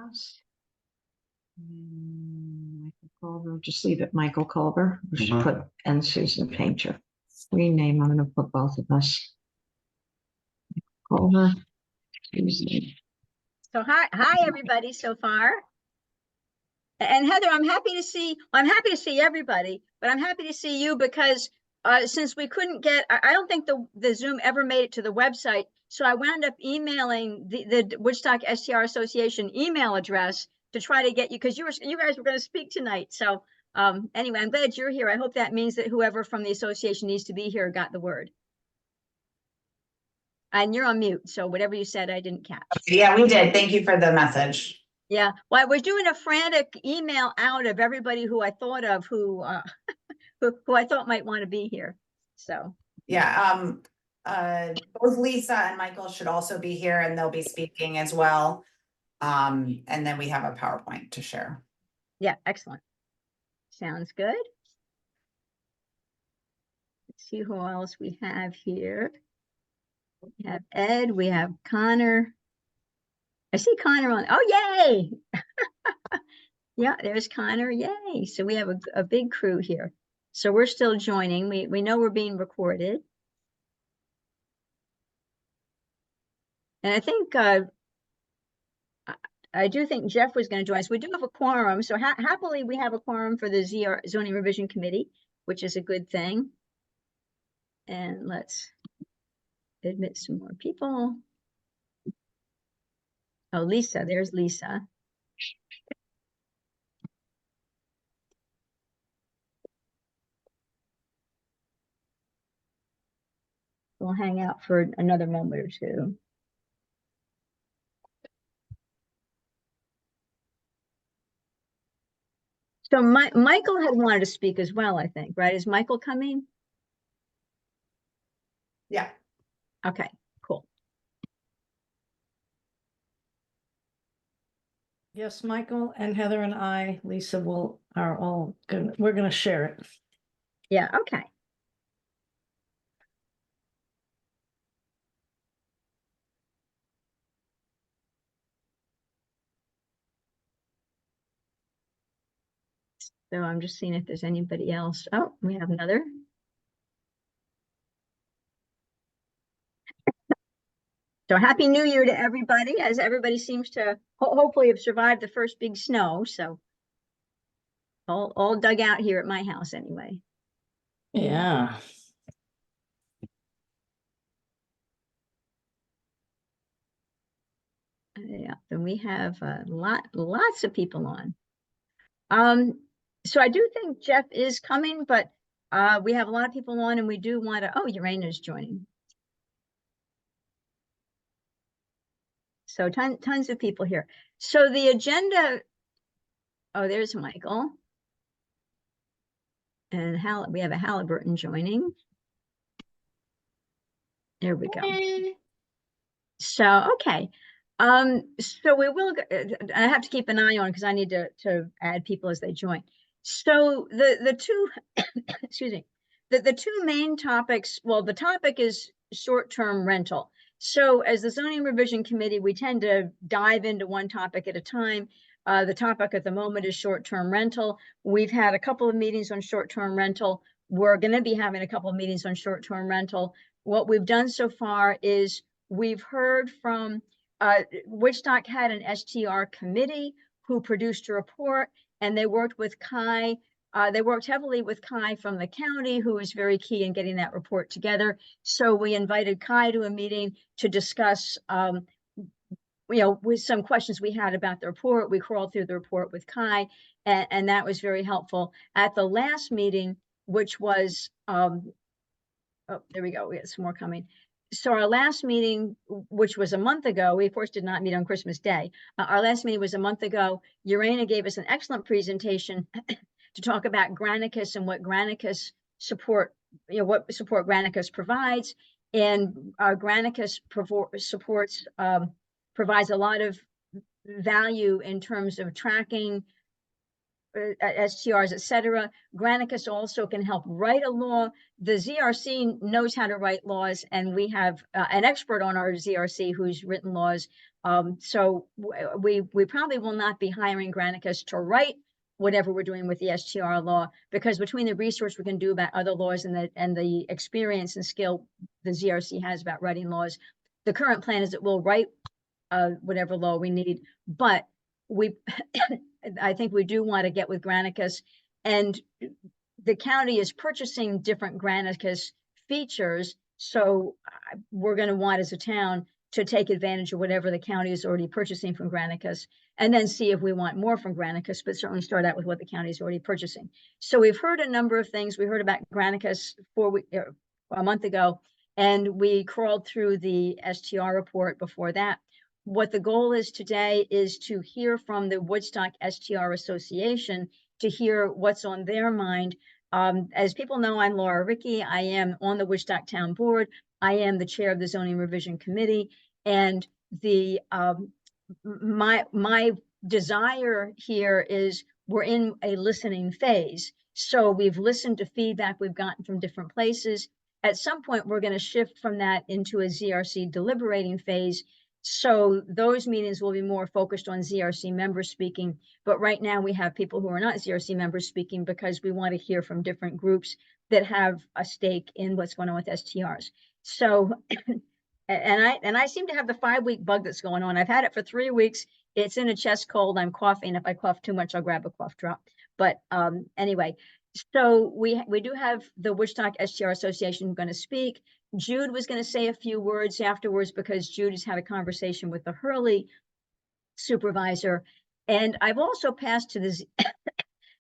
us. Michael Culver, just leave it Michael Culver. We should put and Susan Painter. Rename, I'm gonna put both of us. Culver, Susan. So hi everybody so far. And Heather, I'm happy to see everybody, but I'm happy to see you because since we couldn't get, I don't think the Zoom ever made it to the website. So I wound up emailing the Woodstock STR Association email address to try to get you, because you guys were going to speak tonight. So anyway, I'm glad you're here. I hope that means that whoever from the association needs to be here got the word. And you're on mute, so whatever you said, I didn't catch. Yeah, we did. Thank you for the message. Yeah, well, I was doing a frantic email out of everybody who I thought of who who I thought might want to be here. So yeah, both Lisa and Michael should also be here, and they'll be speaking as well. And then we have a PowerPoint to share. yeah, excellent. Sounds good. Let's see who else we have here. We have Ed, we have Connor. I see Connor on. Oh, yay! Yeah, there's Connor. Yay! So we have a big crew here. So we're still joining. We know we're being recorded. And I think I do think Jeff was going to join us. We do have a quorum, so happily we have a quorum for the ZR Zoning Revision Committee, which is a good thing. And let's admit some more people. Oh, Lisa, there's Lisa. We'll hang out for another moment or two. So Michael had wanted to speak as well, I think, right? Is Michael coming? Yeah. Okay, cool. Yes, Michael and Heather and I, Lisa, are all good. We're going to share it. Yeah, okay. So I'm just seeing if there's anybody else. Oh, we have another. So happy New Year to everybody, as everybody seems to hopefully have survived the first big snow. So all dug out here at my house anyway. Yeah. Yeah, and we have lots of people on. So I do think Jeff is coming, but we have a lot of people on, and we do want to. Oh, Urena's joining. So tons of people here. So the agenda. Oh, there's Michael. And we have a Halliburton joining. There we go. So, okay. So we will, I have to keep an eye on because I need to add people as they join. So the two, excuse me, the two main topics, well, the topic is short-term rental. So as the Zoning Revision Committee, we tend to dive into one topic at a time. The topic at the moment is short-term rental. We've had a couple of meetings on short-term rental. We're going to be having a couple of meetings on short-term rental. What we've done so far is we've heard from Woodstock had an STR committee who produced a report, and they worked with Kai. They worked heavily with Kai from the county, who was very key in getting that report together. So we invited Kai to a meeting to discuss, with some questions we had about the report. We crawled through the report with Kai, and that was very helpful. At the last meeting, which was, oh, there we go. We had some more coming. So our last meeting, which was a month ago, we of course did not meet on Christmas Day. Our last meeting was a month ago. Urena gave us an excellent presentation to talk about Granicus and what Granicus support, what support Granicus provides. And Granicus provides a lot of value in terms of tracking STRs, et cetera. Granicus also can help write a law. The ZRC knows how to write laws, and we have an expert on our ZRC who's written laws. So we probably will not be hiring Granicus to write whatever we're doing with the STR law, because between the research we can do about other laws and the experience and skill the ZRC has about writing laws, the current plan is that we'll write whatever law we need, but we I think we do want to get with Granicus, and the county is purchasing different Granicus features, so we're going to want as a town to take advantage of whatever the county is already purchasing from Granicus, and then see if we want more from Granicus, but certainly start out with what the county is already purchasing. So we've heard a number of things. We heard about Granicus a month ago, and we crawled through the STR report before that. What the goal is today is to hear from the Woodstock STR Association, to hear what's on their mind. As people know, I'm Laura Rickey. I am on the Woodstock Town Board. I am the chair of the Zoning Revision Committee, and the my desire here is we're in a listening phase. So we've listened to feedback we've gotten from different places. At some point, we're going to shift from that into a ZRC deliberating phase. So those meetings will be more focused on ZRC members speaking. But right now we have people who are not ZRC members speaking because we want to hear from different groups that have a stake in what's going on with STRs. So, and I seem to have the 5-week bug that's going on. I've had it for 3 weeks. It's in a chest cold. I'm coughing. If I cough too much, I'll grab a cough drop. But anyway, so we do have the Woodstock STR Association going to speak. Jude was going to say a few words afterwards because Jude has had a conversation with the Hurley supervisor. And I've also passed to the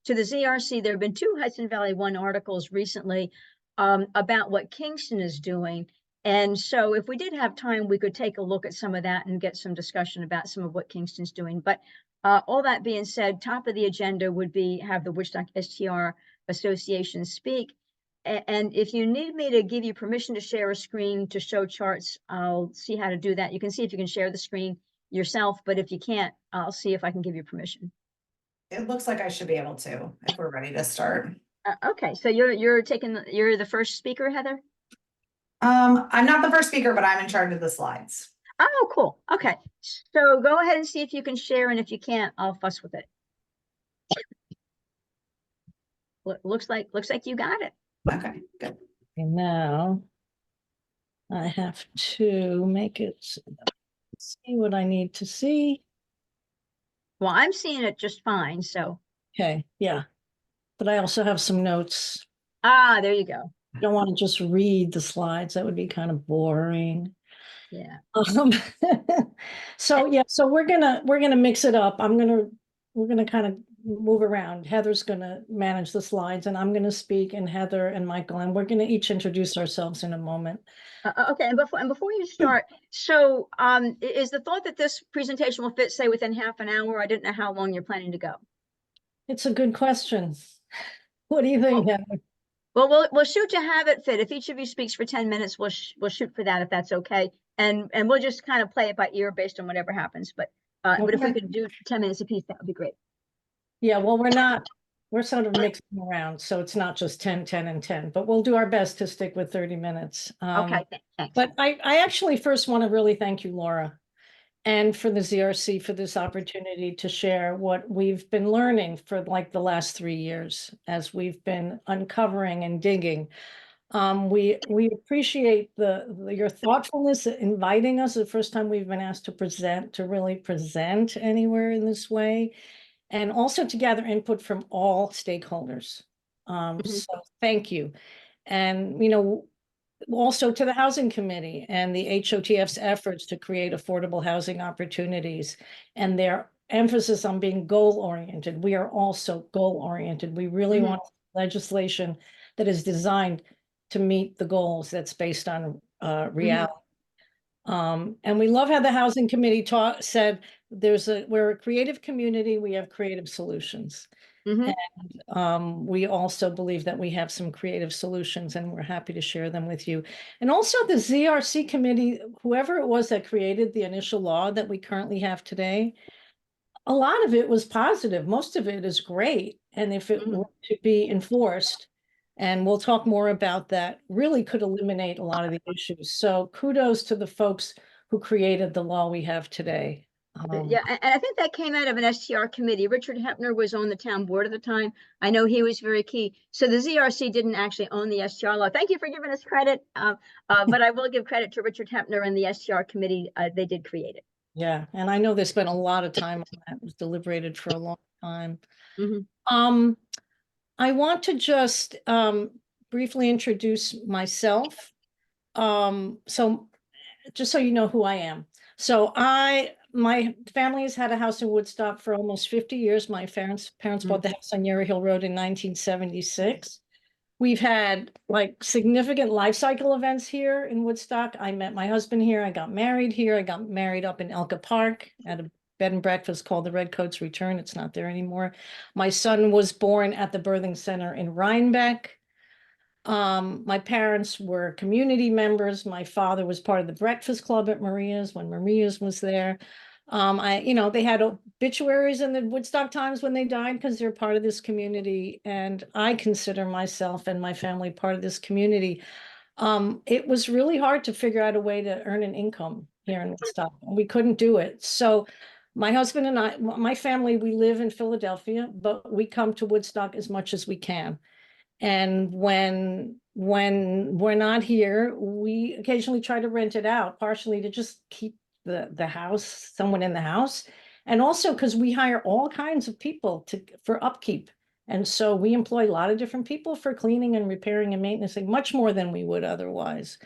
to the ZRC. There have been 2 Hudson Valley One articles recently about what Kingston is doing. And so if we did have time, we could take a look at some of that and get some discussion about some of what Kingston's doing. But all that being said, top of the agenda would be have the Woodstock STR Association speak. And if you need me to give you permission to share a screen to show charts, I'll see how to do that. You can see if you can share the screen yourself, but if you can't, I'll see if I can give you permission. It looks like I should be able to, if we're ready to start. Okay, so you're the first speaker, Heather? I'm not the first speaker, but I'm in charge of the slides. Oh, cool. Okay, so go ahead and see if you can share, and if you can't, I'll fuss with it. Looks like you got it. Okay, good. And now I have to make it see what I need to see. Well, I'm seeing it just fine, so. Okay, yeah. But I also have some notes. Ah, there you go. I don't want to just read the slides. That would be kind of boring. Yeah. So yeah, so we're gonna mix it up. We're gonna kind of move around. Heather's gonna manage the slides, and I'm gonna speak, and Heather and Michael, and we're gonna each introduce ourselves in a moment. Okay, and before you start, so is the thought that this presentation will fit, say, within half an hour? I didn't know how long you're planning to go. It's a good question. What do you think, Heather? Well, we'll shoot to have it fit. If each of you speaks for 10 minutes, we'll shoot for that if that's okay, and we'll just kind of play it by ear based on whatever happens. But if we could do 10 minutes apiece, that would be great. Yeah, well, we're sort of mixing around, so it's not just 10, 10, and 10, but we'll do our best to stick with 30 minutes. Okay, thanks. But I actually first want to really thank you, Laura, and for the ZRC for this opportunity to share what we've been learning for like the last 3 years as we've been uncovering and digging. We appreciate your thoughtfulness inviting us. The first time we've been asked to really present anywhere in this way, and also to gather input from all stakeholders. So thank you. And, also to the Housing Committee and the HOTF's efforts to create affordable housing opportunities and their emphasis on being goal-oriented. We are also goal-oriented. We really want legislation that is designed to meet the goals that's based on reality. And we love how the Housing Committee said we're a creative community, we have creative solutions. And we also believe that we have some creative solutions, and we're happy to share them with you. And also the ZRC committee, whoever it was that created the initial law that we currently have today, a lot of it was positive. Most of it is great. and if it Mhm. were to be enforced, and we'll talk more about that, really could eliminate a lot of the issues. So kudos to the folks who created the law we have today. Yeah, and I think that came out of an STR committee. Richard Hepner was on the town board at the time. I know he was very key. So the ZRC didn't actually own the STR law. Thank you for giving us credit. But I will give credit to Richard Hepner and the STR committee. They did create it. Yeah, and I know they spent a lot of time on that. It was deliberated for a long time. Mhm. I want to just briefly introduce myself. So just so you know who I am. So my family has had a house in Woodstock for almost 50 years. My parents bought the house on Yarra Hill Road in 1976. We've had like significant life cycle events here in Woodstock. I met my husband here. I got married here. I got married up in Elka Park at a bed and breakfast called the Redcoats Return. It's not there anymore. My son was born at the birthing center in Rhinebeck. My parents were community members. My father was part of the Breakfast Club at Maria's when Maria's was there. They had obituaries in the Woodstock Times when they died because they're part of this community. And I consider myself and my family part of this community. It was really hard to figure out a way to earn an income here in Woodstock. We couldn't do it. So my husband and I, my family, we live in Philadelphia, but we come to Woodstock as much as we can. And when we're not here, we occasionally try to rent it out, partially to just keep the house, someone in the house, and also because we hire all kinds of people for upkeep. And so we employ a lot of different people for cleaning and repairing and maintenance, much more than we would otherwise.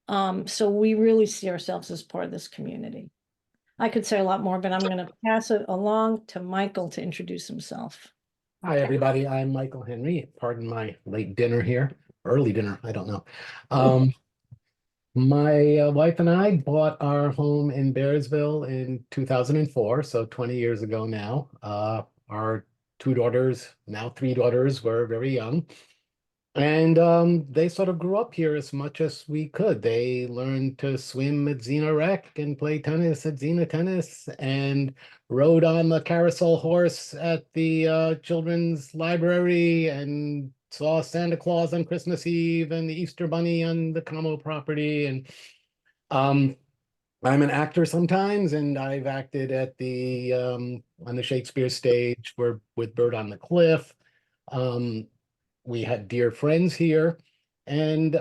So we really see ourselves as part of this community. I could say a lot more, but I'm going to pass it along to Michael to introduce himself. Hi, everybody. I'm Michael Henry. Pardon my late dinner here, early dinner. I don't know. My wife and I bought our home in Bearsville in 2004, so 20 years ago now. Our two daughters, now three daughters, were very young. And they sort of grew up here as much as we could. They learned to swim at Xena Rec and play tennis at Xena Tennis and rode on the carousel horse at the children's library and saw Santa Claus on Christmas Eve and the Easter Bunny on the Como property. And I'm an actor sometimes, and I've acted at the on the Shakespeare stage with Bird on the Cliff. We had dear friends here, and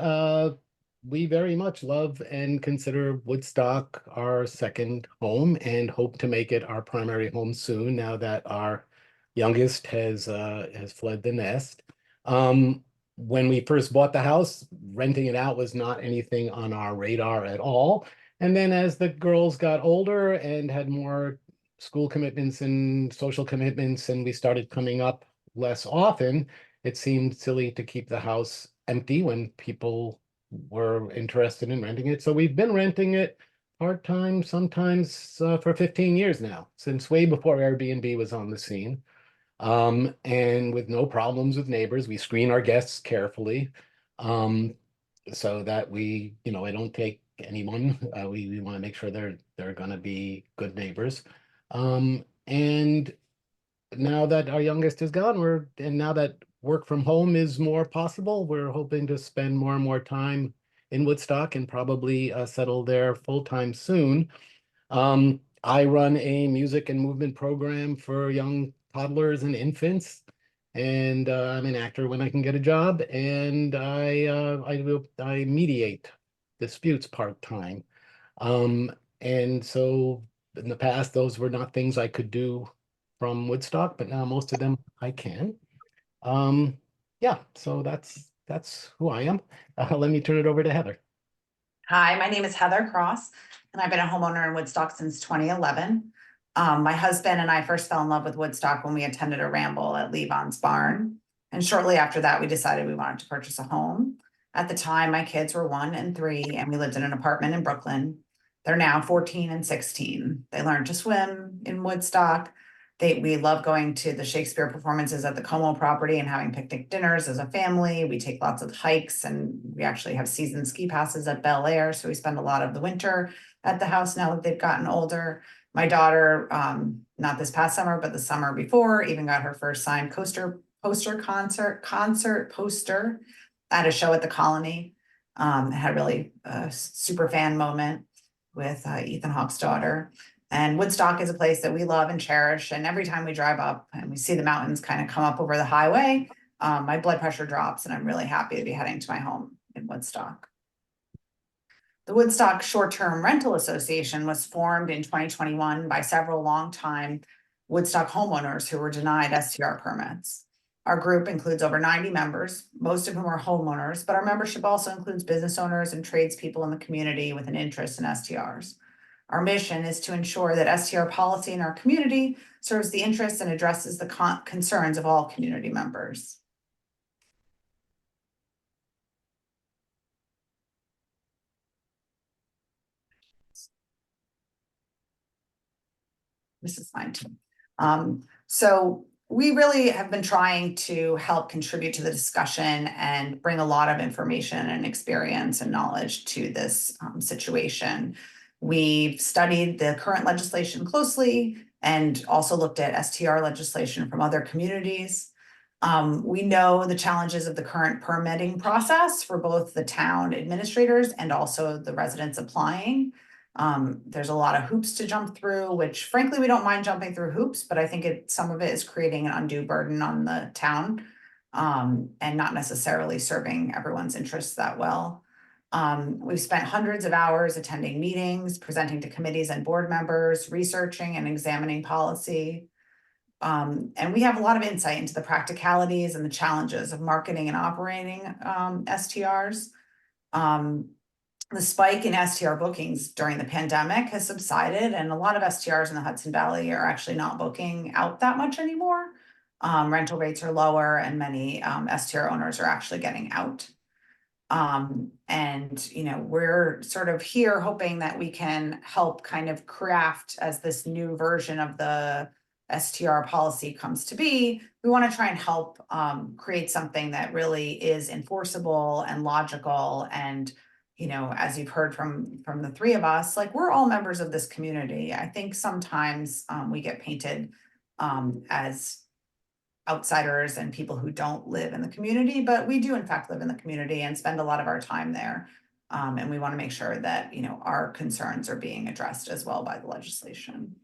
we very much love and consider Woodstock our second home and hope to make it our primary home soon now that our youngest has fled the nest. When we first bought the house, renting it out was not anything on our radar at all. And then as the girls got older and had more school commitments and social commitments, and we started coming up less often, it seemed silly to keep the house empty when people were interested in renting it. So we've been renting it part-time, sometimes for 15 years now, since way before Airbnb was on the scene. And with no problems with neighbors. We screen our guests carefully so that I don't take anyone. We want to make sure they're going to be good neighbors. And now that our youngest is gone, and now that work from home is more possible, we're hoping to spend more and more time in Woodstock and probably settle there full-time soon. I run a music and movement program for young toddlers and infants, and I'm an actor when I can get a job, and I mediate disputes part-time. And so in the past, those were not things I could do from Woodstock, but now most of them I can. Yeah, so that's who I am. Let me turn it over to Heather. Hi, my name is Heather Cross, and I've been a homeowner in Woodstock since 2011. My husband and I first fell in love with Woodstock when we attended a ramble at Levon's Barn. And shortly after that, we decided we wanted to purchase a home. At the time, my kids were 1 and 3, and we lived in an apartment in Brooklyn. They're now 14 and 16. They learned to swim in Woodstock. We love going to the Shakespeare performances at the Como property and having picnic dinners as a family. We take lots of hikes, and we actually have season ski passes at Bel Air. So we spend a lot of the winter at the house now that they've gotten older. My daughter, not this past summer, but the summer before, even got her first signed concert poster at a show at the Colony. Had really a super fan moment with Ethan Hawke's daughter. And Woodstock is a place that we love and cherish. And every time we drive up and we see the mountains kind of come up over the highway, my blood pressure drops, and I'm really happy to be heading to my home in Woodstock. The Woodstock Short-Term Rental Association was formed in 2021 by several longtime Woodstock homeowners who were denied STR permits. Our group includes over 90 members, most of whom are homeowners, but our membership also includes business owners and tradespeople in the community with an interest in STRs. Our mission is to ensure that STR policy in our community serves the interests and addresses the concerns of all community members. This is mine too. So we really have been trying to help contribute to the discussion and bring a lot of information and experience and knowledge to this situation. We've studied the current legislation closely and also looked at STR legislation from other communities. We know the challenges of the current permitting process for both the town administrators and also the residents applying. There's a lot of hoops to jump through, which frankly, we don't mind jumping through hoops, but I think some of it is creating an undue burden on the town, and not necessarily serving everyone's interests that well. We've spent hundreds of hours attending meetings, presenting to committees and board members, researching and examining policy. And we have a lot of insight into the practicalities and the challenges of marketing and operating STRs. The spike in STR bookings during the pandemic has subsided, and a lot of STRs in the Hudson Valley are actually not booking out that much anymore. Rental rates are lower, and many STR owners are actually getting out. And, you know, we're sort of here hoping that we can help kind of craft, as this new version of the STR policy comes to be, we want to try and help create something that really is enforceable and logical. And, you know, as you've heard from the three of us, like, we're all members of this community. I think sometimes we get painted as outsiders and people who don't live in the community, but we do in fact live in the community and spend a lot of our time there. And we want to make sure that, you know, our concerns are being addressed as well by the legislation.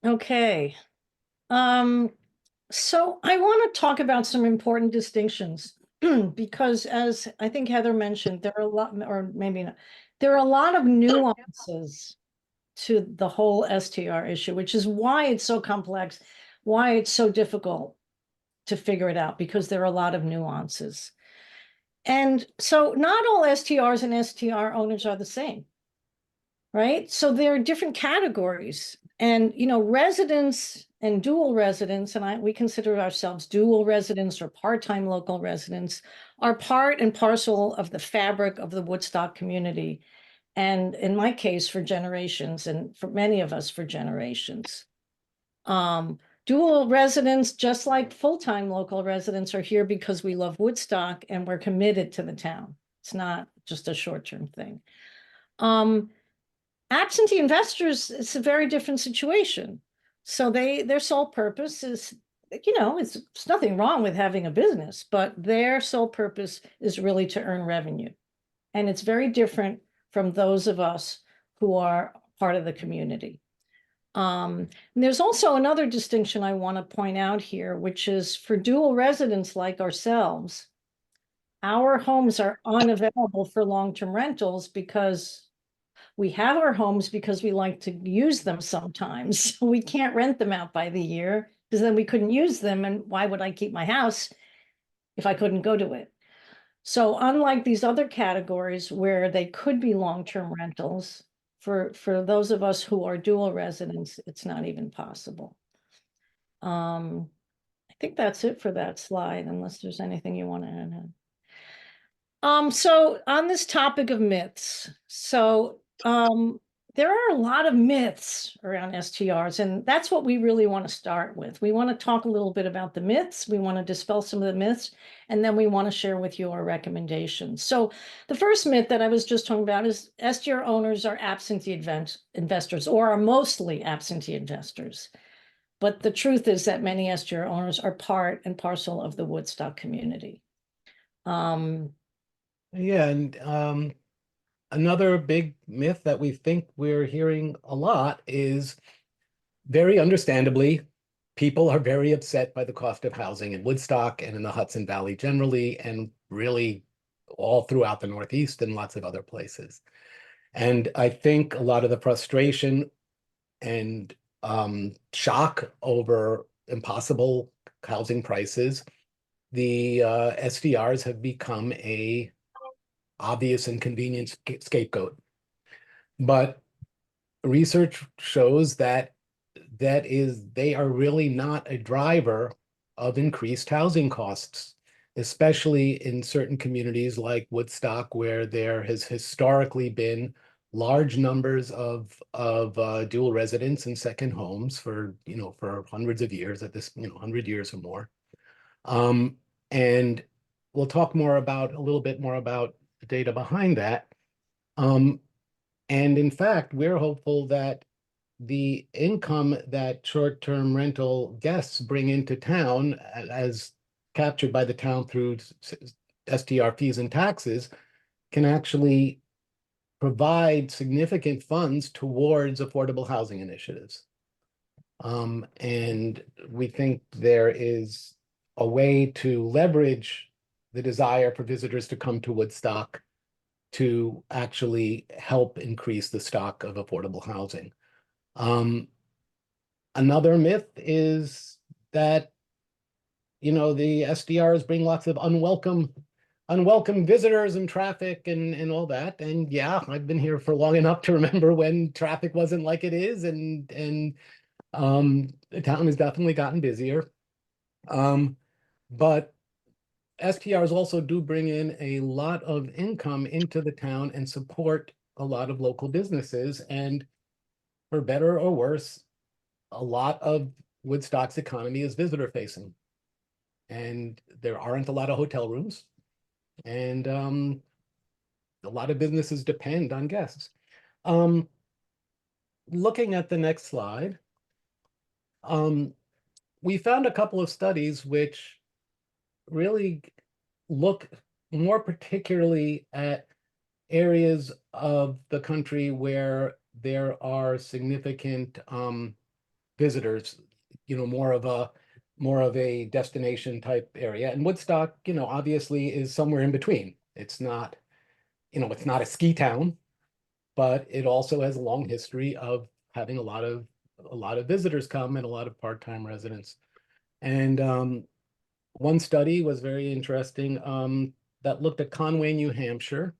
Okay. So I want to talk about some important distinctions because, as I think Heather mentioned, there are a lot, or maybe not, there are a lot of nuances to the whole STR issue, which is why it's so complex, why it's so difficult to figure it out, because there are a lot of nuances. And so not all STRs and STR owners are the same, right? So there are different categories. And, you know, residents and dual residents, and we consider ourselves dual residents or part-time local residents, are part and parcel of the fabric of the Woodstock community. And in my case, for generations, and for many of us, for generations. Dual residents, just like full-time local residents, are here because we love Woodstock and we're committed to the town. It's not just a short-term thing. Absentee investors, it's a very different situation. So their sole purpose is, you know, it's nothing wrong with having a business, but their sole purpose is really to earn revenue. And it's very different from those of us who are part of the community. And there's also another distinction I want to point out here, which is for dual residents like ourselves, our homes are unavailable for long-term rentals because we have our homes because we like to use them sometimes. We can't rent them out by the year because then we couldn't use them. And why would I keep my house if I couldn't go to it? So unlike these other categories where they could be long-term rentals, for those of us who are dual residents, it's not even possible. I think that's it for that slide, unless there's anything you want to add. So on this topic of myths, so there are a lot of myths around STRs, and that's what we really want to start with. We want to talk a little bit about the myths. We want to dispel some of the myths, and then we want to share with you our recommendations. So the first myth that I was just talking about is STR owners are absentee investors, or are mostly absentee investors. But the truth is that many STR owners are part and parcel of the Woodstock community. Yeah, and another big myth that we think we're hearing a lot is, very understandably, people are very upset by the cost of housing in Woodstock and in the Hudson Valley generally, and really all throughout the Northeast and lots of other places. And I think a lot of the frustration and shock over impossible housing prices, the SDRs have become a obvious and convenient scapegoat. But research shows that they are really not a driver of increased housing costs, especially in certain communities like Woodstock, where there has historically been large numbers of dual residents and second homes for hundreds of years, at this 100 years or more. And we'll talk a little bit more about the data behind that. And in fact, we're hopeful that the income that short-term rental guests bring into town, as captured by the town through STR fees and taxes, can actually provide significant funds towards affordable housing initiatives. And we think there is a way to leverage the desire for visitors to come to Woodstock to actually help increase the stock of affordable housing. Another myth is that, the SDRs bring lots of unwelcome visitors and traffic and all that. And yeah, I've been here for long enough to remember when traffic wasn't like it is, and the town has definitely gotten busier. But STRs also do bring in a lot of income into the town and support a lot of local businesses. And for better or worse, a lot of Woodstock's economy is visitor facing. And there aren't a lot of hotel rooms. And a lot of businesses depend on guests. Looking at the next slide, we found a couple of studies which really look more particularly at areas of the country where there are significant visitors, more of a destination type area. And Woodstock, obviously is somewhere in between. It's not, it's not a ski town, but it also has a long history of having a lot of visitors come and a lot of part-time residents. And one study was very interesting that looked at Conway, New Hampshire,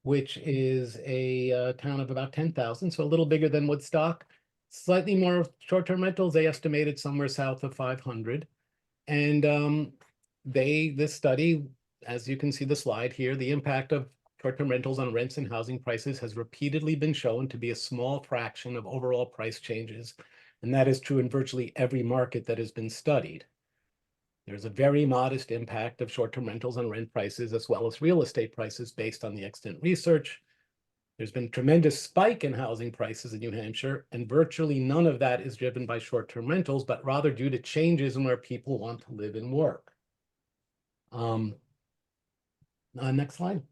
which is a town of about 10,000, so a little bigger than Woodstock. Slightly more short-term rentals, they estimated somewhere south of 500. And this study, as you can see the slide here, the impact of short-term rentals on rents and housing prices has repeatedly been shown to be a small fraction of overall price changes. And that is true in virtually every market that has been studied. There's a very modest impact of short-term rentals on rent prices as well as real estate prices based on the extant research. There's been a tremendous spike in housing prices in New Hampshire, and virtually none of that is driven by short-term rentals, but rather due to changes in where people want to live and work. Next slide.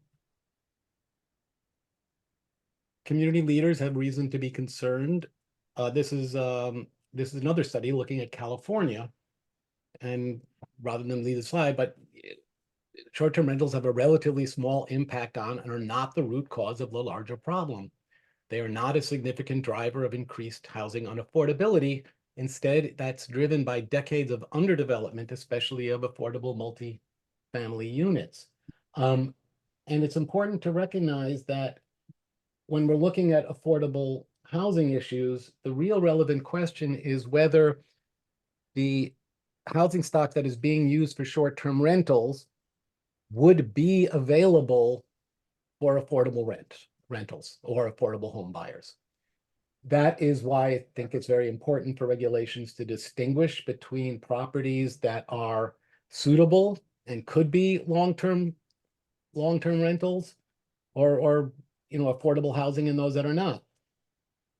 Community leaders have reason to be concerned. This is another study looking at California, and rather than leave the slide, but short-term rentals have a relatively small impact on and are not the root cause of the larger problem. They are not a significant driver of increased housing unaffordability. Instead, that's driven by decades of underdevelopment, especially of affordable multi-family units. And it's important to recognize that when we're looking at affordable housing issues, the real relevant question is whether the housing stock that is being used for short-term rentals would be available for affordable rentals or affordable home buyers. That is why I think it's very important for regulations to distinguish between properties that are suitable and could be long-term rentals or affordable housing and those that are not.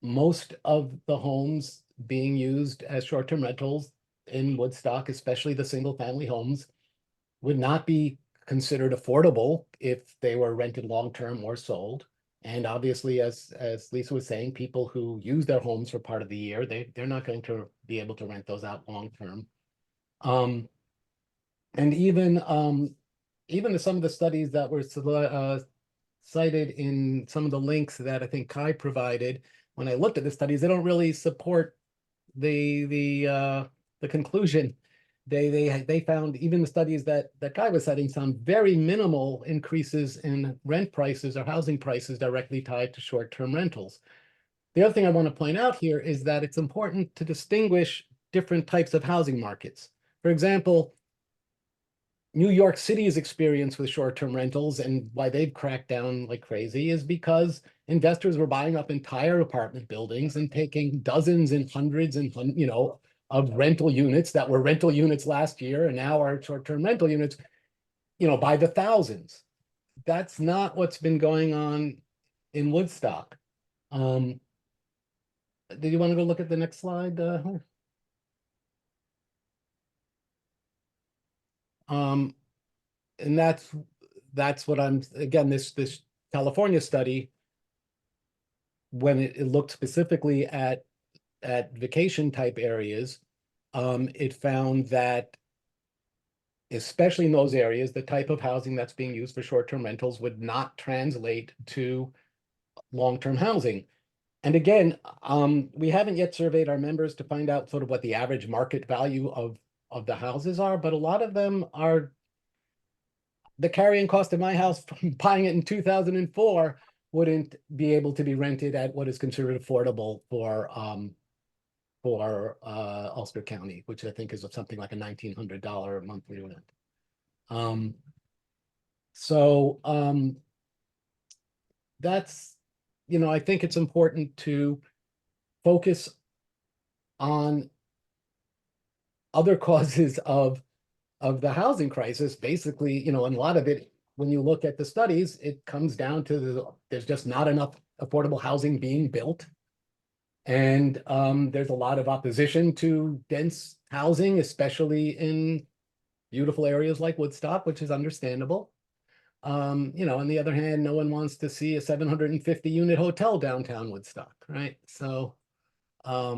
Most of the homes being used as short-term rentals in Woodstock, especially the single-family homes, would not be considered affordable if they were rented long-term or sold. And obviously, as Lisa was saying, people who use their homes for part of the year, they're not going to be able to rent those out long-term. And even some of the studies that were cited in some of the links that I think Kai provided, when I looked at the studies, they don't really support the conclusion. They found, even the studies that Kai was citing, some very minimal increases in rent prices or housing prices directly tied to short-term rentals. The other thing I want to point out here is that it's important to distinguish different types of housing markets. For example, New York City's experience with short-term rentals and why they've cracked down like crazy is because investors were buying up entire apartment buildings and taking dozens and hundreds and of rental units that were rental units last year and now are short-term rental units, by the thousands. That's not what's been going on in Woodstock. Did you want to go look at the next slide? And that's what again, this California study, when it looked specifically at vacation type areas, it found that especially in those areas, the type of housing that's being used for short-term rentals would not translate to long-term housing. And again, we haven't yet surveyed our members to find out sort of what the average market value of the houses are, but a lot of them are the carrying cost of my house from buying it in 2004 wouldn't be able to be rented at what is considered affordable for Ulster County, which I think is something like a $1,900 monthly rent. That's, I think it's important to focus on other causes of the housing crisis. Basically, and a lot of it, when you look at the studies, it comes down to there's just not enough affordable housing being built. And there's a lot of opposition to dense housing, especially in beautiful areas like Woodstock, which is understandable. On the other hand, no one wants to see a 750 unit hotel downtown Woodstock, right? So let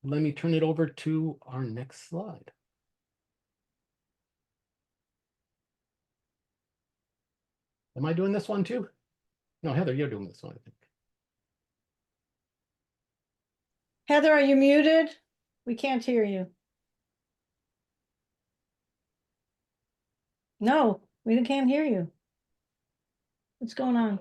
me turn it over to our next slide. Am I doing this one too? No, Heather, you're doing this one, I think. Heather, are you muted? We can't hear you. No, we can't hear you. What's going on?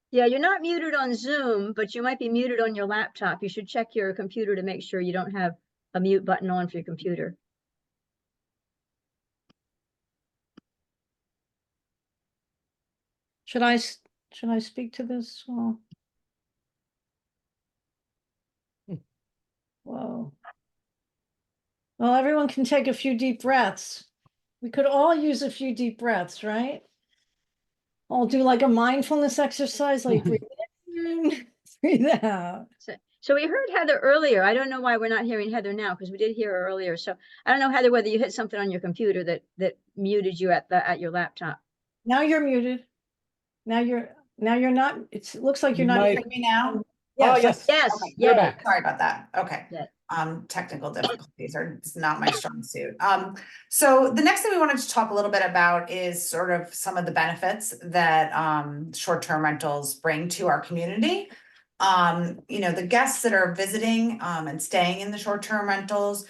Yeah, you're not muted on Zoom, but you might be muted on your laptop. You should check your computer to make sure you don't have a mute button on for your computer. Should I speak to this? Well, whoa. Well, everyone can take a few deep breaths. We could all use a few deep breaths, right? I'll do like a mindfulness exercise, like breathe in, breathe out. So we heard Heather earlier. I don't know why we're not hearing Heather now, because we did hear her earlier. So I don't know, Heather, whether you hit something on your computer that muted you at your laptop. Now you're muted. Now you're not. It looks like you're not. Hear me now? Oh, Yes. Yes. Okay, you're back. Sorry about that. Okay. Yeah. Technical difficulties are it's not my strong suit. So the next thing we wanted to talk a little bit about is sort of some of the benefits that short-term rentals bring to our community. The guests that are visiting and staying in the short-term rentals,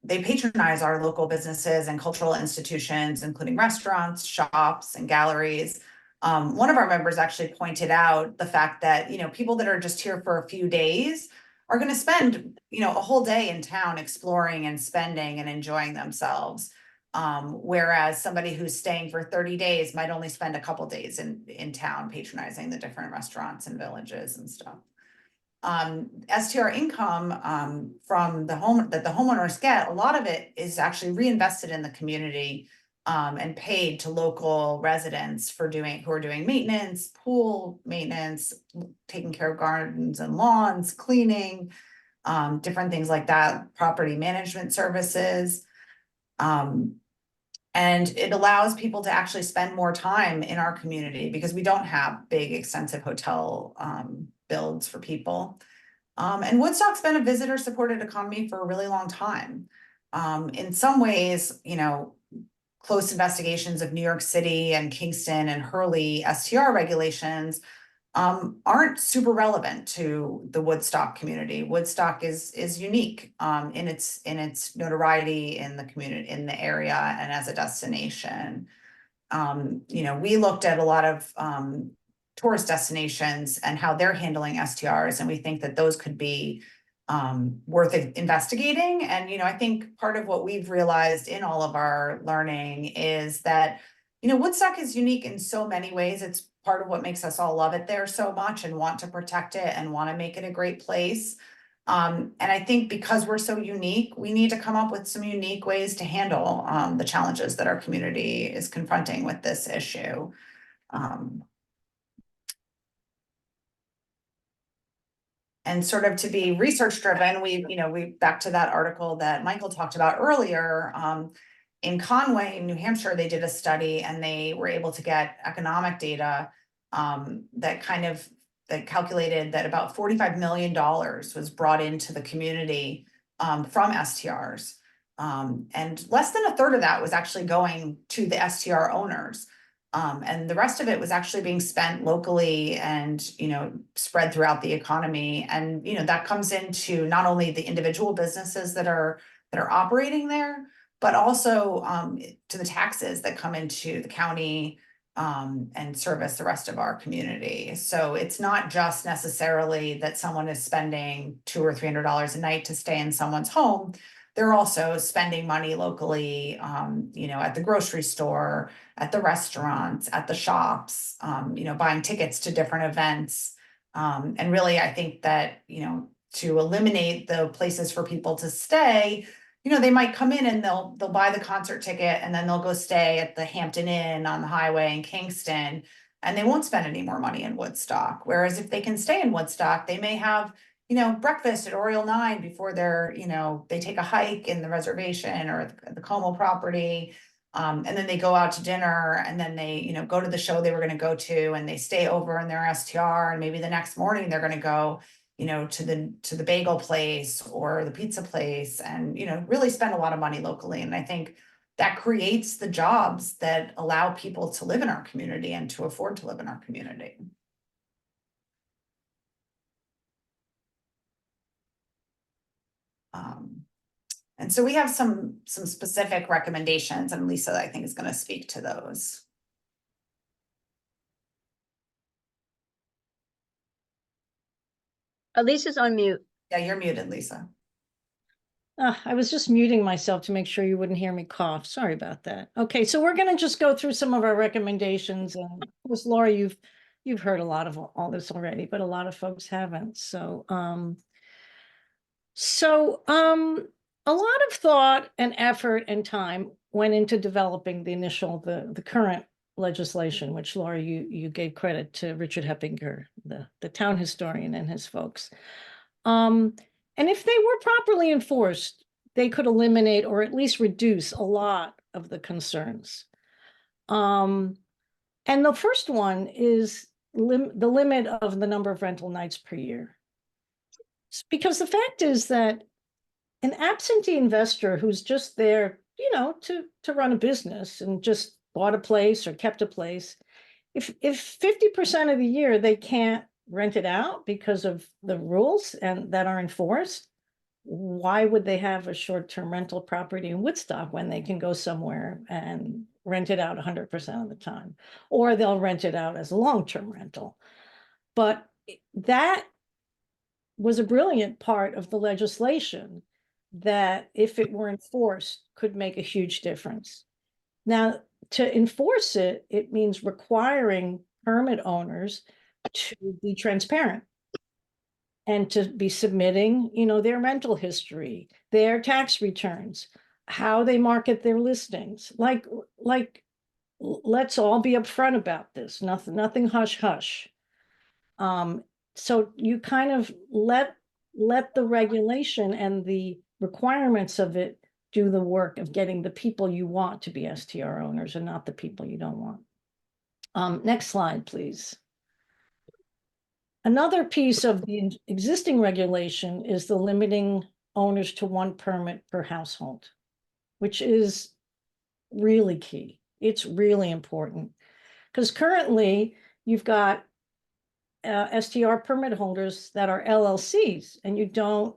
they patronize our local businesses and cultural institutions, including restaurants, shops, and galleries. One of our members actually pointed out the fact that, people that are just here for a few days are going to spend, a whole day in town exploring and spending and enjoying themselves. Whereas somebody who's staying for 30 days might only spend a couple days in town patronizing the different restaurants and villages and stuff. STR income from the home that the homeowners get, a lot of it is actually reinvested in the community and paid to local residents for who are doing maintenance, pool maintenance, taking care of gardens and lawns, cleaning, different things like that, property management services. And it allows people to actually spend more time in our community because we don't have big, extensive hotel builds for people. And Woodstock's been a visitor-supported economy for a really long time. In some ways, you know, close investigations of New York City and Kingston and Hurley STR regulations aren't super relevant to the Woodstock community. Woodstock is unique in its notoriety in the community, in the area, and as a destination. You know, we looked at a lot of tourist destinations and how they're handling STRs, and we think that those could be worth investigating. And, you know, I think part of what we've realized in all of our learning is that, you know, Woodstock is unique in so many ways. It's part of what makes us all love it there so much and want to protect it and want to make it a great place. And I think because we're so unique, we need to come up with some unique ways to handle the challenges that our community is confronting with this issue. And sort of to be research driven, we back to that article that Michael talked about earlier. In Conway, New Hampshire, they did a study and they were able to get economic data that calculated that about $45 million was brought into the community from STRs. And less than a third of that was actually going to the STR owners. And the rest of it was actually being spent locally and, you know, spread throughout the economy. And, you know, that comes into not only the individual businesses that are operating there, but also to the taxes that come into the county and service the rest of our community. So it's not just necessarily that someone is spending $200 or $300 a night to stay in someone's home. They're also spending money locally, you know, at the grocery store, at the restaurants, at the shops, you know, buying tickets to different events. And really, I think that, you know, to eliminate the places for people to stay, you know, they might come in and they'll buy the concert ticket and then they'll go stay at the Hampton Inn on the highway in Kingston, and they won't spend any more money in Woodstock. Whereas if they can stay in Woodstock, they may have, you know, breakfast at Oriole 9 before they take a hike in the reservation or the Como property. And then they go out to dinner and then they, you know, go to the show they were going to go to and they stay over in their STR. And maybe the next morning they're going to go, you know, to the bagel place or the pizza place and, you know, really spend a lot of money locally. And I think that creates the jobs that allow people to live in our community and to afford to live in our community. And so we have some specific recommendations, and Lisa, I think, is going to speak to those. Lisa's on mute. Yeah, you're muted, Lisa. I was just muting myself to make sure you wouldn't hear me cough. Sorry about that. Okay, so we're going to just go through some of our recommendations. And of course, Laura, you've heard a lot of all this already, but a lot of folks haven't. So, a lot of thought and effort and time went into developing the current legislation, which Laura, you gave credit to Richard Heppinger, the town historian, and his folks. And if they were properly enforced, they could eliminate or at least reduce a lot of the concerns. And the first one is the limit of the number of rental nights per year. Because the fact is that an absentee investor who's just there, you know, to run a business and just bought a place or kept a place, if 50% of the year they can't rent it out because of the rules and that are enforced, why would they have a short-term rental property in Woodstock when they can go somewhere and rent it out 100% of the time, or they'll rent it out as a long-term rental? But that was a brilliant part of the legislation that, if it were enforced, could make a huge difference. Now, to enforce it, it means requiring permit owners to be transparent and to be submitting, their rental history, their tax returns, how they market their listings. Like, let's all be upfront about this. Nothing hush hush. So you kind of let the regulation and the requirements of it do the work of getting the people you want to be STR owners and not the people you don't want. Next slide, please. Another piece of the existing regulation is the limiting owners to 1 permit per household, which is really key. It's really important because currently you've got STR permit holders that are LLCs, and you don't,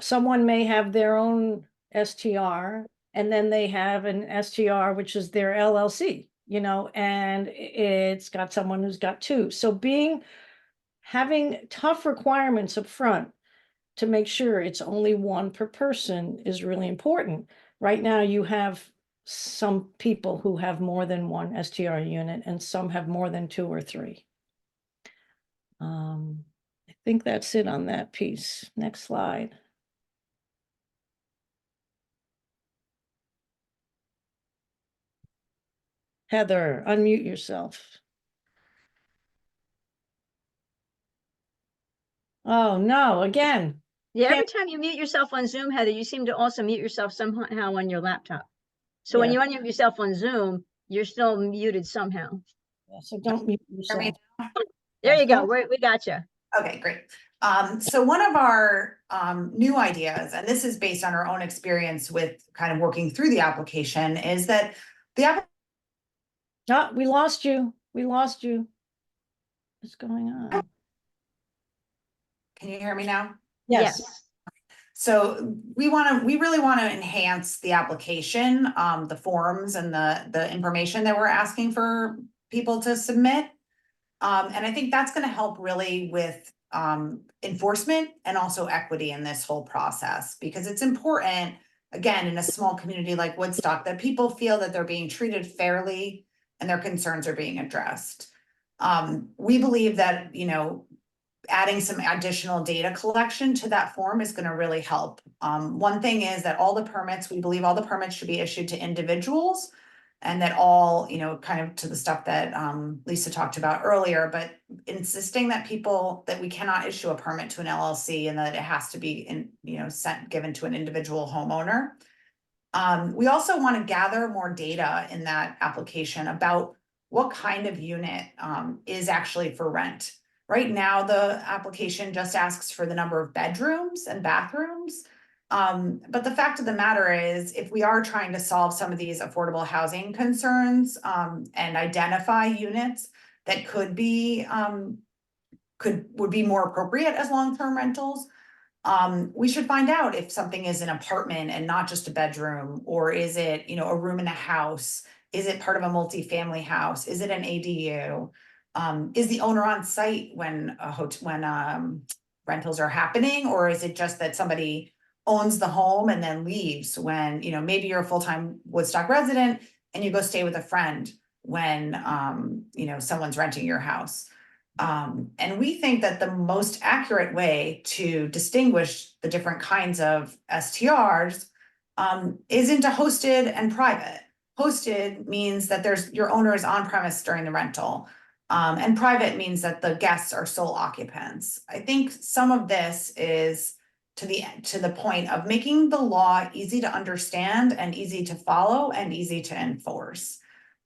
someone may have their own STR, and then they have an STR, which is their LLC, and it's got someone who's got 2. So having tough requirements up front to make sure it's only 1 per person is really important. Right now, you have some people who have more than 1 STR unit, and some have more than 2 or 3. I think that's it on that piece. Next slide. Heather, unmute yourself. Oh, no, again. Yeah, every time you mute yourself on Zoom, Heather, you seem to also mute yourself somehow on your laptop. So when Yeah. you unmute yourself on Zoom, you're still muted somehow. Yeah, so don't mute yourself. There you go. We got you. Okay, great. So one of our new ideas, and this is based on our own experience with kind of working through the application, is that the Oh, we lost you. What's going on? Can you hear me now? Yes. So we really want to enhance the application, the forms and the information that we're asking for people to submit. And I think that's going to help really with enforcement and also equity in this whole process, because it's important, again, in a small community like Woodstock, that people feel that they're being treated fairly and their concerns are being addressed. We believe that, adding some additional data collection to that form is going to really help. One thing is that we believe all the permits should be issued to individuals, and that all, kind of to the stuff that Lisa talked about earlier, but insisting that we cannot issue a permit to an LLC and that it has to be given to an individual homeowner. We also want to gather more data in that application about what kind of unit is actually for rent. Right now, the application just asks for the number of bedrooms and bathrooms. But the fact of the matter is, if we are trying to solve some of these affordable housing concerns and identify units that would be more appropriate as long-term rentals, we should find out if something is an apartment and not just a bedroom, or is it, a room in a house? Is it part of a multifamily house? Is it an ADU? Is the owner on site when rentals are happening, or is it just that somebody owns the home and then leaves when, maybe you're a full-time Woodstock resident and you go stay with a friend when, someone's renting your house. And we think that the most accurate way to distinguish the different kinds of STRs is into hosted and private. Hosted means that your owner is on premise during the rental. And private means that the guests are sole occupants. I think some of this is to the point of making the law easy to understand and easy to follow and easy to enforce.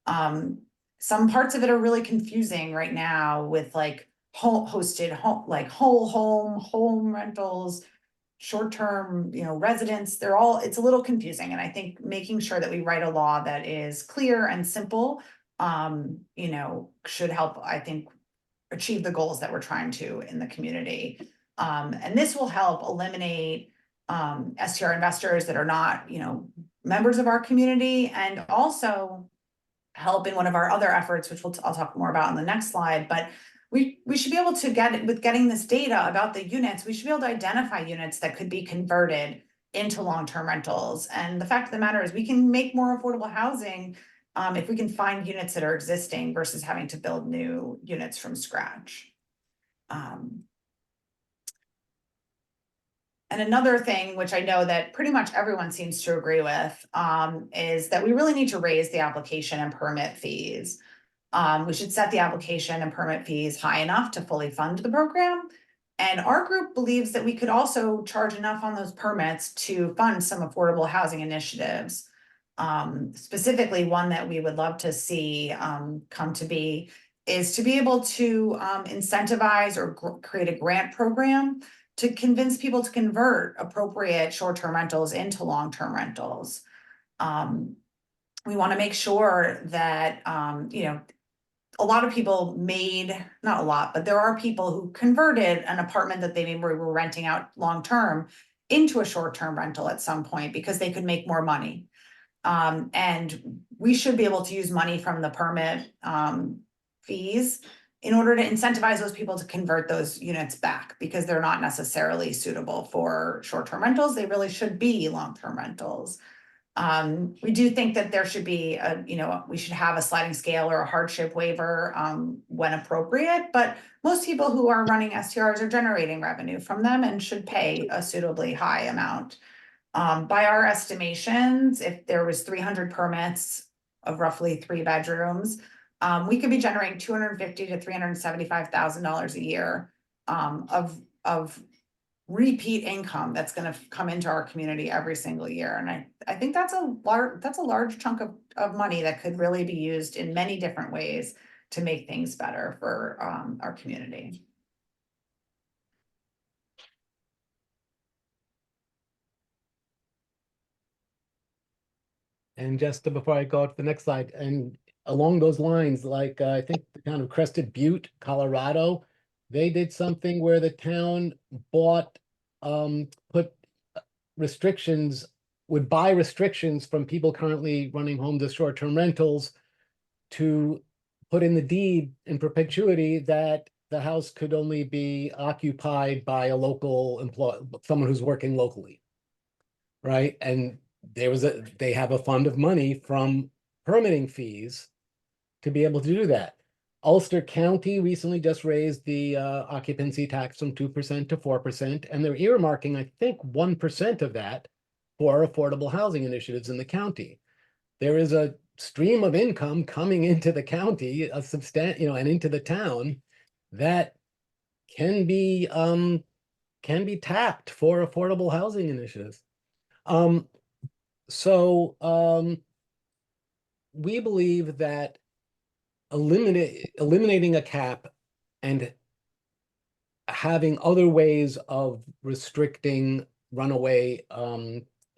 Some parts of it are really confusing right now with hosted home, like whole home rentals, short-term, residents. It's a little confusing. And I think making sure that we write a law that is clear and simple, should help, I think, achieve the goals that we're trying to in the community. And this will help eliminate STR investors that are not, members of our community, and also help in one of our other efforts, which I'll talk more about on the next slide. But we should be able to getting this data about the units, we should be able to identify units that could be converted into long-term rentals. And the fact of the matter is, we can make more affordable housing if we can find units that are existing versus having to build new units from scratch. And another thing, which I know that pretty much everyone seems to agree with, is that we really need to raise the application and permit fees. We should set the application and permit fees high enough to fully fund the program. And our group believes that we could also charge enough on those permits to fund some affordable housing initiatives. Specifically, one that we would love to see come to be is to be able to incentivize or create a grant program to convince people to convert appropriate short-term rentals into long-term rentals. We want to make sure that, you know, a lot of people not a lot, but there are people who converted an apartment that they maybe were renting out long-term into a short-term rental at some point because they could make more money. And we should be able to use money from the permit fees in order to incentivize those people to convert those units back, because they're not necessarily suitable for short-term rentals. They really should be long-term rentals. We do think that there should be we should have a sliding scale or a hardship waiver when appropriate, but most people who are running STRs are generating revenue from them and should pay a suitably high amount. By our estimations, if there was 300 permits of roughly 3 bedrooms, we could be generating $250,000 to $375,000 a year of repeat income that's going to come into our community every single year. And I think that's a large chunk of money that could really be used in many different ways to make things better for our community. And just before I go to the next slide, and along those lines, like I think the town of Crested Butte, Colorado, they did something where the town put restrictions, would buy restrictions from people currently running homes as short-term rentals to put in the deed in perpetuity that the house could only be occupied by a local employee, someone who's working locally. Right? And they have a fund of money from permitting fees to be able to do that. Ulster County recently just raised the occupancy tax from 2% to 4%, and they're earmarking, I think, 1% of that for affordable housing initiatives in the county. There is a stream of income coming into the county, and into the town that can be tapped for affordable housing initiatives. We believe that eliminating a cap and having other ways of restricting runaway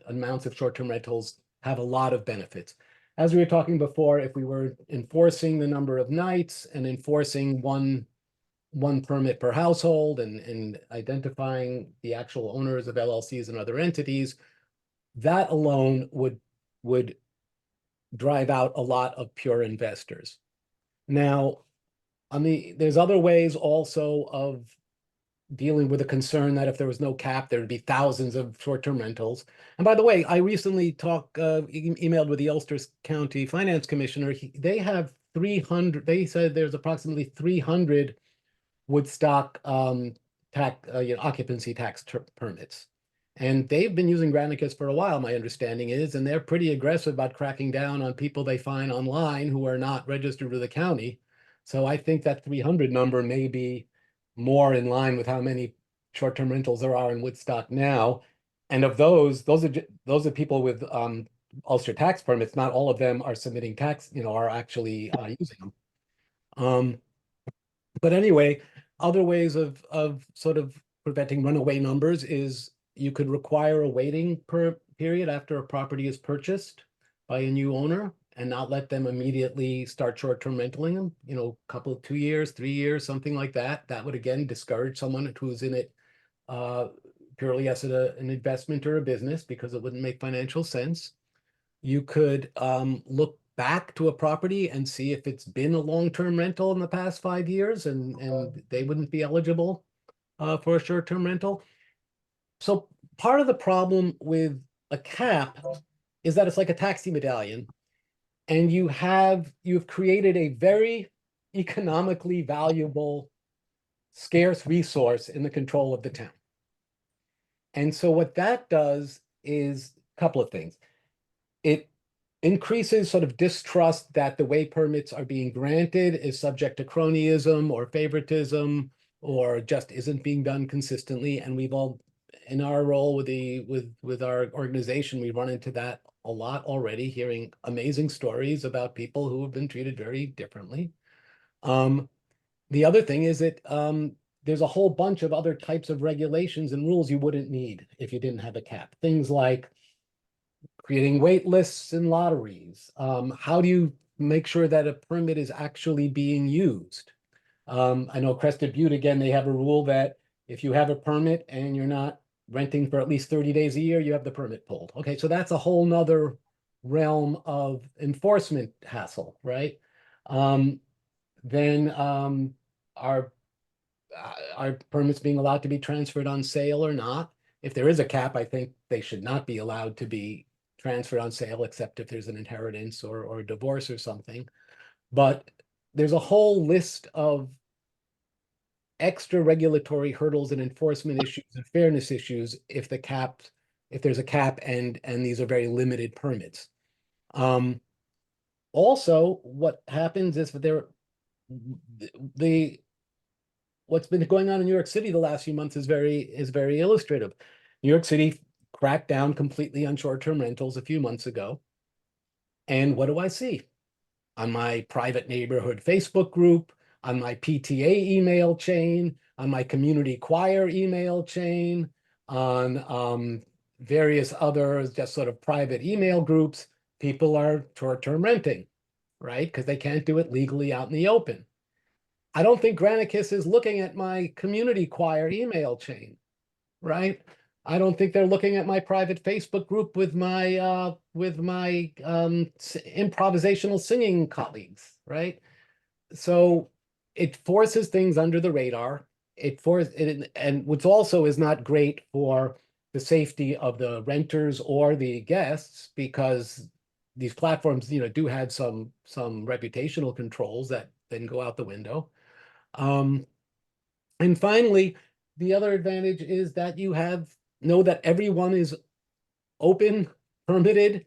amounts of short-term rentals have a lot of benefits. As we were talking before, if we were enforcing the number of nights and enforcing one permit per household and identifying the actual owners of LLCs and other entities, that alone would drive out a lot of pure investors. Now, there's other ways also of dealing with the concern that if there was no cap, there would be thousands of short-term rentals. And by the way, I recently emailed with the Ulster County Finance Commissioner. They have 300. They said there's approximately 300 Woodstock occupancy tax permits. And they've been using Granicus for a while, my understanding is, and they're pretty aggressive about cracking down on people they find online who are not registered with the county. So I think that 300 number may be more in line with how many short-term rentals there are in Woodstock now. And of those are people with Ulster tax permits. Not all of them are submitting tax, are actually using them. But anyway, other ways of sort of preventing runaway numbers is you could require a waiting period after a property is purchased by a new owner and not let them immediately start short-term rentaling them, a 2 years, 3 years, something like that. That would again discourage someone who's in it purely as an investment or a business, because it wouldn't make financial sense. You could look back to a property and see if it's been a long-term rental in the past 5 years, and they wouldn't be eligible for a short-term rental. So part of the problem with a cap is that it's like a taxi medallion, and you've created a very economically valuable scarce resource in the control of the town. And so what that does is a couple of things. It increases sort of distrust that the way permits are being granted is subject to cronyism or favoritism, or just isn't being done consistently. And we've all, in our role with our organization, we run into that a lot already, hearing amazing stories about people who have been treated very differently. The other thing is that there's a whole bunch of other types of regulations and rules you wouldn't need if you didn't have a cap. Things like creating wait lists and lotteries. How do you make sure that a permit is actually being used? I know Crested Butte, again, they have a rule that if you have a permit and you're not renting for at least 30 days a year, you have the permit pulled. Okay, so that's a whole nother realm of enforcement hassle, right? Then are permits being allowed to be transferred on sale or not? If there is a cap, I think they should not be allowed to be transferred on sale, except if there's an inheritance or a divorce or something. But there's a whole list of extra regulatory hurdles and enforcement issues and fairness issues if there's a cap and these are very limited permits. Also, what happens is that what's been going on in New York City the last few months is very illustrative. New York City cracked down completely on short-term rentals a few months ago. And what do I see? On my private neighborhood Facebook group, on my PTA email chain, on my community choir email chain, on various other just sort of private email groups, people are short-term renting, right? Because they can't do it legally out in the open. I don't think Granicus is looking at my community choir email chain, right? I don't think they're looking at my private Facebook group with my improvisational singing colleagues, right? So it forces things under the radar. And what's also is not great for the safety of the renters or the guests, because these platforms, do have some reputational controls that then go out the window. And finally, the other advantage is that you know that everyone is open, permitted.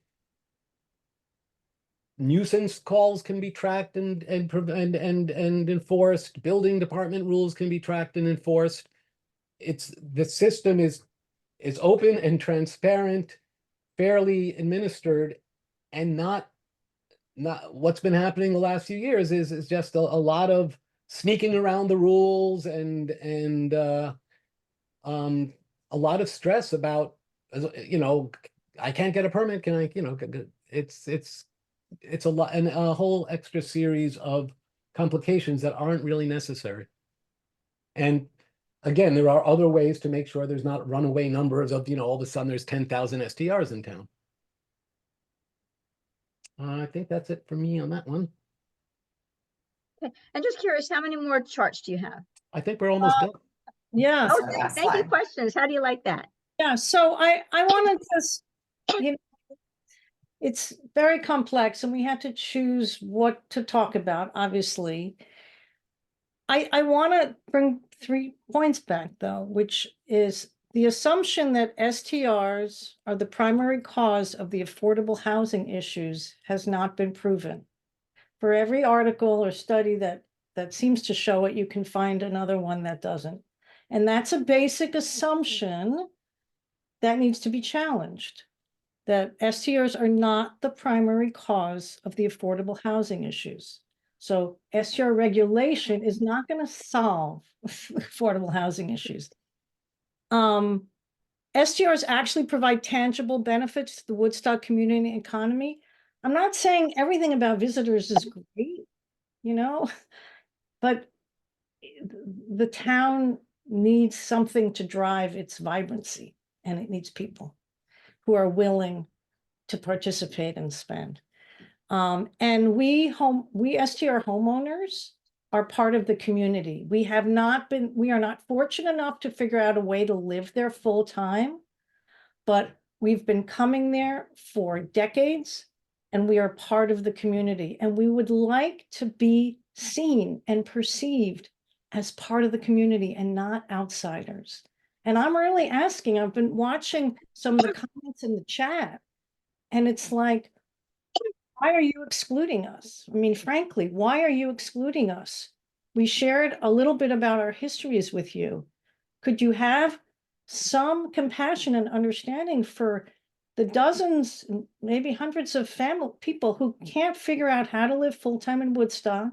Nuisance calls can be tracked and enforced. Building department rules can be tracked and enforced. The system is open and transparent, fairly administered, and not what's been happening the last few years is just a lot of sneaking around the rules and a lot of stress about, I can't get a permit. Can I, it's a lot, and a whole extra series of complications that aren't really necessary. And again, there are other ways to make sure there's not runaway numbers of, all of a sudden there's 10,000 STRs in town. I think that's it for me on that one. Okay. I'm just curious, how many more charts do you have? I think we're almost done. Yeah, Oh, last thank you. slide. Questions. How do you like that? yeah. So I want to just, it's very complex and we had to choose what to talk about, obviously. I want to bring 3 points back though, which is the assumption that STRs are the primary cause of the affordable housing issues has not been proven. For every article or study that seems to show it, you can find another one that doesn't. And that's a basic assumption that needs to be challenged, that STRs are not the primary cause of the affordable housing issues. So STR regulation is not going to solve affordable housing issues. STRs actually provide tangible benefits to the Woodstock community economy. I'm not saying everything about visitors is great, but the town needs something to drive its vibrancy, and it needs people who are willing to participate and spend. And we STR homeowners are part of the community. We are not fortunate enough to figure out a way to live there full time, but we've been coming there for decades and we are part of the community, and we would like to be seen and perceived as part of the community and not outsiders. And I'm really asking, I've been watching some of the comments in the chat, and it's like, why are you excluding us? I mean, frankly, why are you excluding us? We shared a little bit about our histories with you. Could you have some compassion and understanding for the dozens, maybe hundreds of people who can't figure out how to live full-time in Woodstock,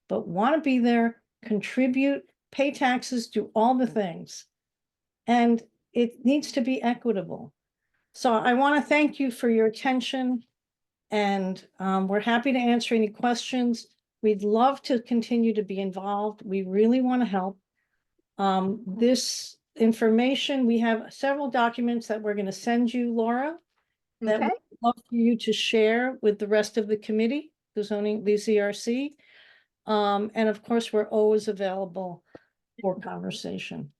but want to be there, contribute, pay taxes, do all the things. And it needs to be equitable. So I want to thank you for your attention, and we're happy to answer any questions. We'd love to continue to be involved. We really want to help. This information, we have several documents that we're going to send you, Laura, that Okay. we'd love for you to share with the rest of the committee, the ZRC. And of course, we're always available for conversation.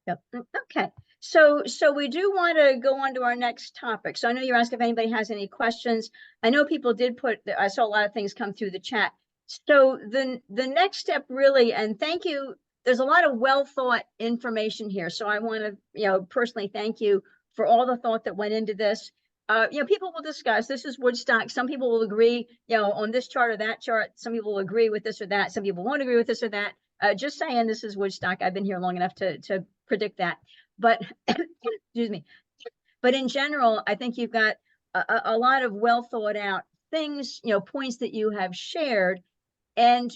Yep. Okay. So we do want to go on to our next topic. So I know you're asking if anybody has any questions. I know people did I saw a lot of things come through the chat. So the next step really, and thank you, there's a lot of well thought information here. So I want to, personally thank you for all the thought that went into this. People will discuss, this is Woodstock. Some people will agree, on this chart or that chart. Some people will agree with this or that. Some people won't agree with this or that. Just saying, this is Woodstock. I've been here long enough to predict that. But excuse me. But in general, I think you've got a lot of well thought out things, points that you have shared. And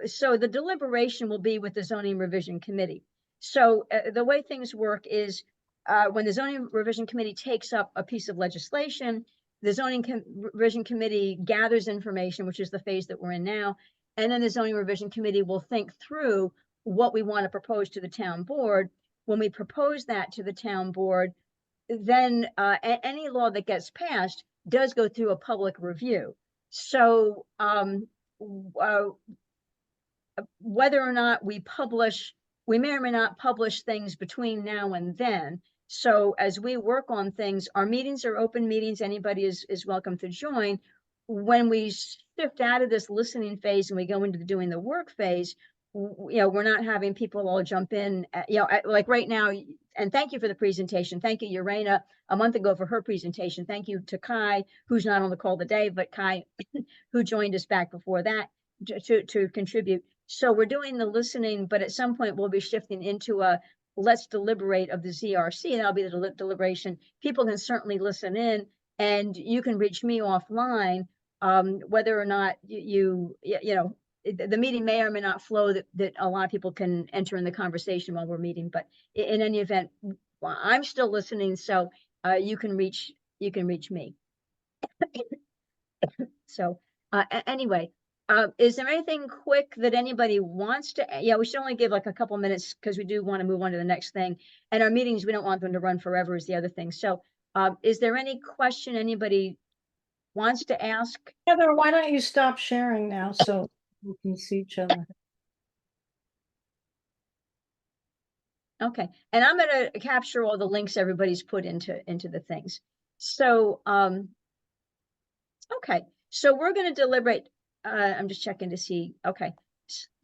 so the deliberation will be with the zoning revision committee. So the way things work is when the zoning revision committee takes up a piece of legislation, the zoning revision committee gathers information, which is the phase that we're in now. And then the zoning revision committee will think through what we want to propose to the town board. When we propose that to the town board, then any law that gets passed does go through a public review. So whether or not we may or may not publish things between now and then. So as we work on things, our meetings are open meetings. Anybody is welcome to join. When we shift out of this listening phase and we go into doing the work phase, we're not having people all jump in, like right now. And thank you for the presentation. Thank you, Urena, a month ago for her presentation. Thank you to Kai, who's not on the call today, but Kai, who joined us back before that to contribute. So we're doing the listening, but at some point we'll be shifting into a let's deliberate of the ZRC, and that'll be the deliberation. People can certainly listen in, and you can reach me offline, whether or not the meeting may or may not flow that a lot of people can enter in the conversation while we're meeting. But in any event, I'm still listening, so you can reach me. So anyway, is there anything quick that anybody wants to? Yeah, we should only give like a couple minutes because we do want to move on to the next thing. And our meetings, we don't want them to run forever is the other thing. So is there any question anybody wants to ask? Heather, why don't you stop sharing now so we can see each other? Okay, and I'm going to capture all the links everybody's put into the things. So okay, so we're going to deliberate. I'm just checking to see. Okay,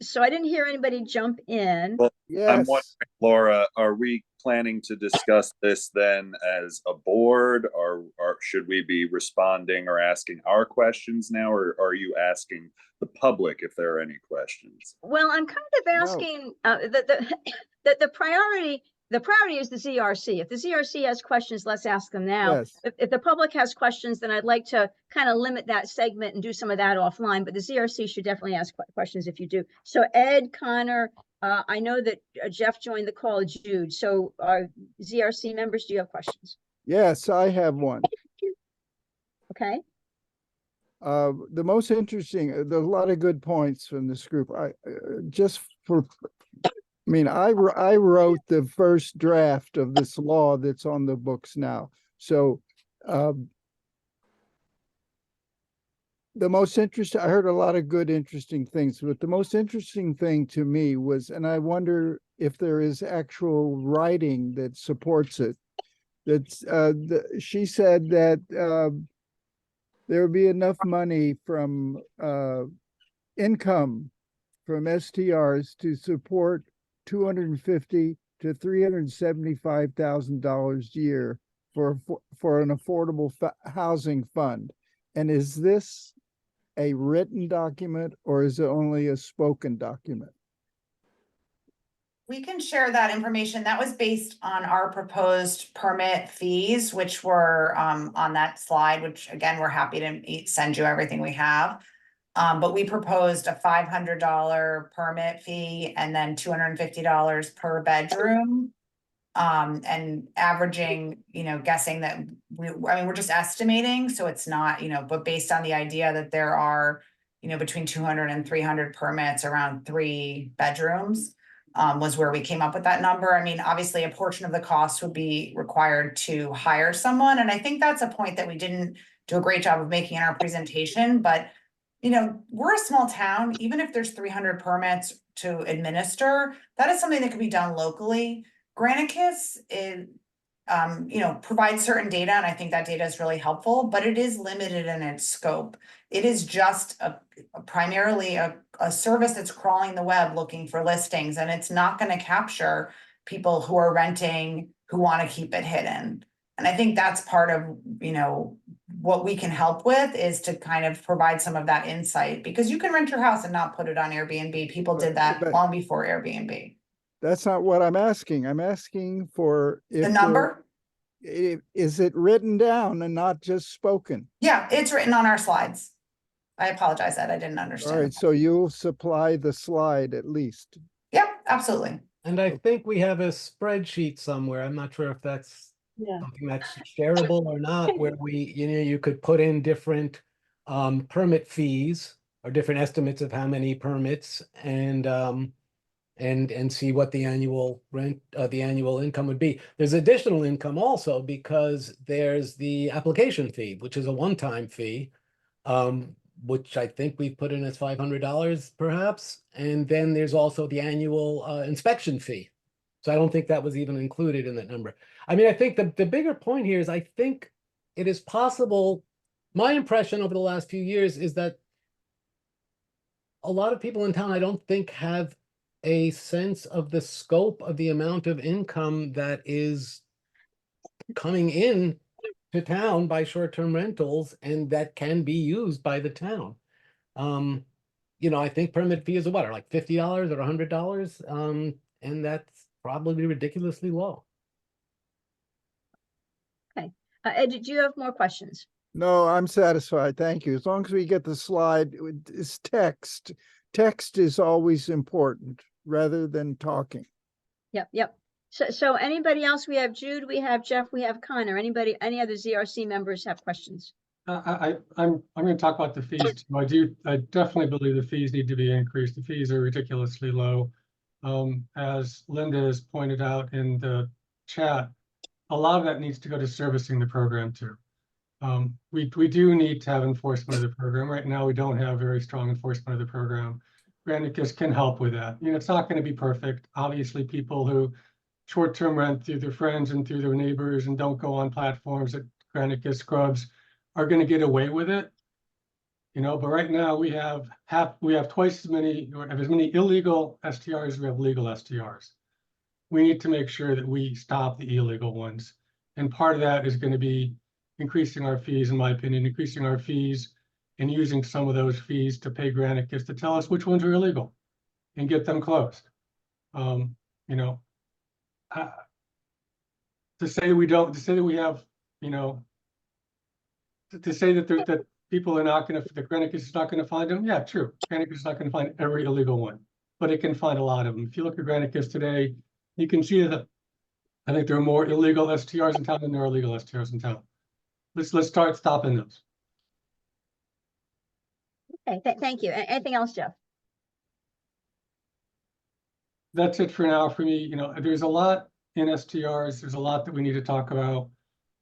so I didn't hear anybody jump in. Well, I'm Yes. wondering, Laura, are we planning to discuss this then as a board, or should we be responding or asking our questions now, or are you asking the public if there are any questions? Well, I'm kind of asking the priority. The priority is the ZRC. If the ZRC has questions, let's ask them now. Yes. If the public has questions, then I'd like to kind of limit that segment and do some of that offline. But the ZRC should definitely ask questions if you do. So Ed, Connor, I know that Jeff joined the call, Jude. So ZRC members, do you have questions? Yes, I have one. Okay. The most interesting, there's a lot of good points from this group. I wrote the first draft of this law that's on the books now. So the most interesting, I heard a lot of good, interesting things, but the most interesting thing to me was, and I wonder if there is actual writing that supports it, she said that there would be enough money from income from STRs to support $250,000 to $375,000 a year for an affordable housing fund. And is this a written document or is it only a spoken document? We can share that information. That was based on our proposed permit fees, which were on that slide, which again, we're happy to send you everything we have. But we proposed a $500 permit fee and then $250 per bedroom. And averaging, guessing that I mean, we're just estimating, so it's not, but based on the idea that there are, between 200 and 300 permits around 3 bedrooms, was where we came up with that number. I mean, obviously a portion of the cost would be required to hire someone. And I think that's a point that we didn't do a great job of making in our presentation, but we're a small town. Even if there's 300 permits to administer, that is something that could be done locally. Granicus is, provides certain data, and I think that data is really helpful, but it is limited in its scope. It is just primarily a service that's crawling the web looking for listings, and it's not going to capture people who are renting who want to keep it hidden. And I think that's part of, what we can help with is to kind of provide some of that insight, because you can rent your house and not put it on Airbnb. People did that long before Airbnb. That's not what I'm asking. I'm asking for The number? Is it written down and not just spoken? Yeah, it's written on our slides. I apologize that I didn't All understand. right, so you'll supply the slide at least. Yep, absolutely. And I think we have a spreadsheet somewhere. I'm not sure if that's something that's shareable or not, where you could put in different permit fees or different estimates of how many permits and see what the annual rent, the annual income would be. There's additional income also because there's the application fee, which is a one-time fee, which I think we've put in as $500 perhaps. And then there's also the annual inspection fee. So I don't think that was even included in that number. I mean, I think the bigger point here is I think it is possible. My impression over the last few years is that a lot of people in town, I don't think, have a sense of the scope of the amount of income that is coming in to town by short-term rentals and that can be used by the town. I think permit fees are like $50 or $100. And that's probably ridiculously low. Okay. Ed, did you have more questions? No, I'm satisfied. Thank you. As long as we get the slide, it's text. Text is always important rather than talking. Yep. So anybody else? We have Jude, we have Jeff, we have Connor. Any other ZRC members have questions? I'm going to talk about the fees. I definitely believe the fees need to be increased. The fees are ridiculously low. As Linda has pointed out in the chat, a lot of that needs to go to servicing the program too. We do need to have enforcement of the program. Right now, we don't have very strong enforcement of the program. Granicus can help with that. It's not going to be perfect. Obviously, people who short-term rent through their friends and through their neighbors and don't go on platforms that Granicus scrubs are going to get away with it. But right now we have twice as many, or have as many illegal STRs as we have legal STRs. We need to make sure that we stop the illegal ones. And part of that is going to be increasing our fees, in my opinion, increasing our fees and using some of those fees to pay Granicus to tell us which ones are illegal and get them closed. To say that we have, to say that people are not going to, the Granicus is not going to find them. Yeah, true. Granicus is not going to find every illegal one, but it can find a lot of them. If you look at Granicus today, you can see that I think there are more illegal STRs in town than there are legal STRs in town. Let's start stopping those. Okay, thank you. Anything else, Jeff? That's it for now for me. There's a lot in STRs. There's a lot that we need to talk about.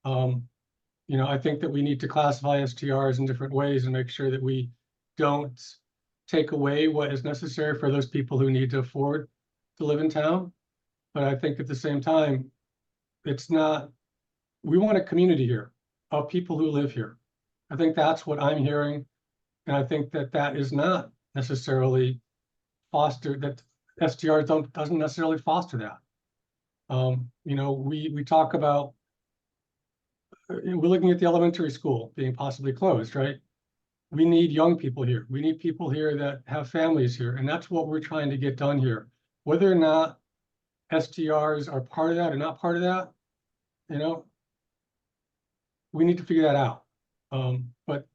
I think that we need to classify STRs in different ways and make sure that we don't take away what is necessary for those people who need to afford to live in town. But I think at the same time, we want a community here of people who live here. I think that's what I'm hearing. And I think that is not necessarily foster, that STRs doesn't necessarily foster that. You know, we talk about, we're looking at the elementary school being possibly closed, right? We need young people here. We need people here that have families here. And that's what we're trying to get done here. Whether or not STRs are part of that or not part of that, you know, we need to figure that out. But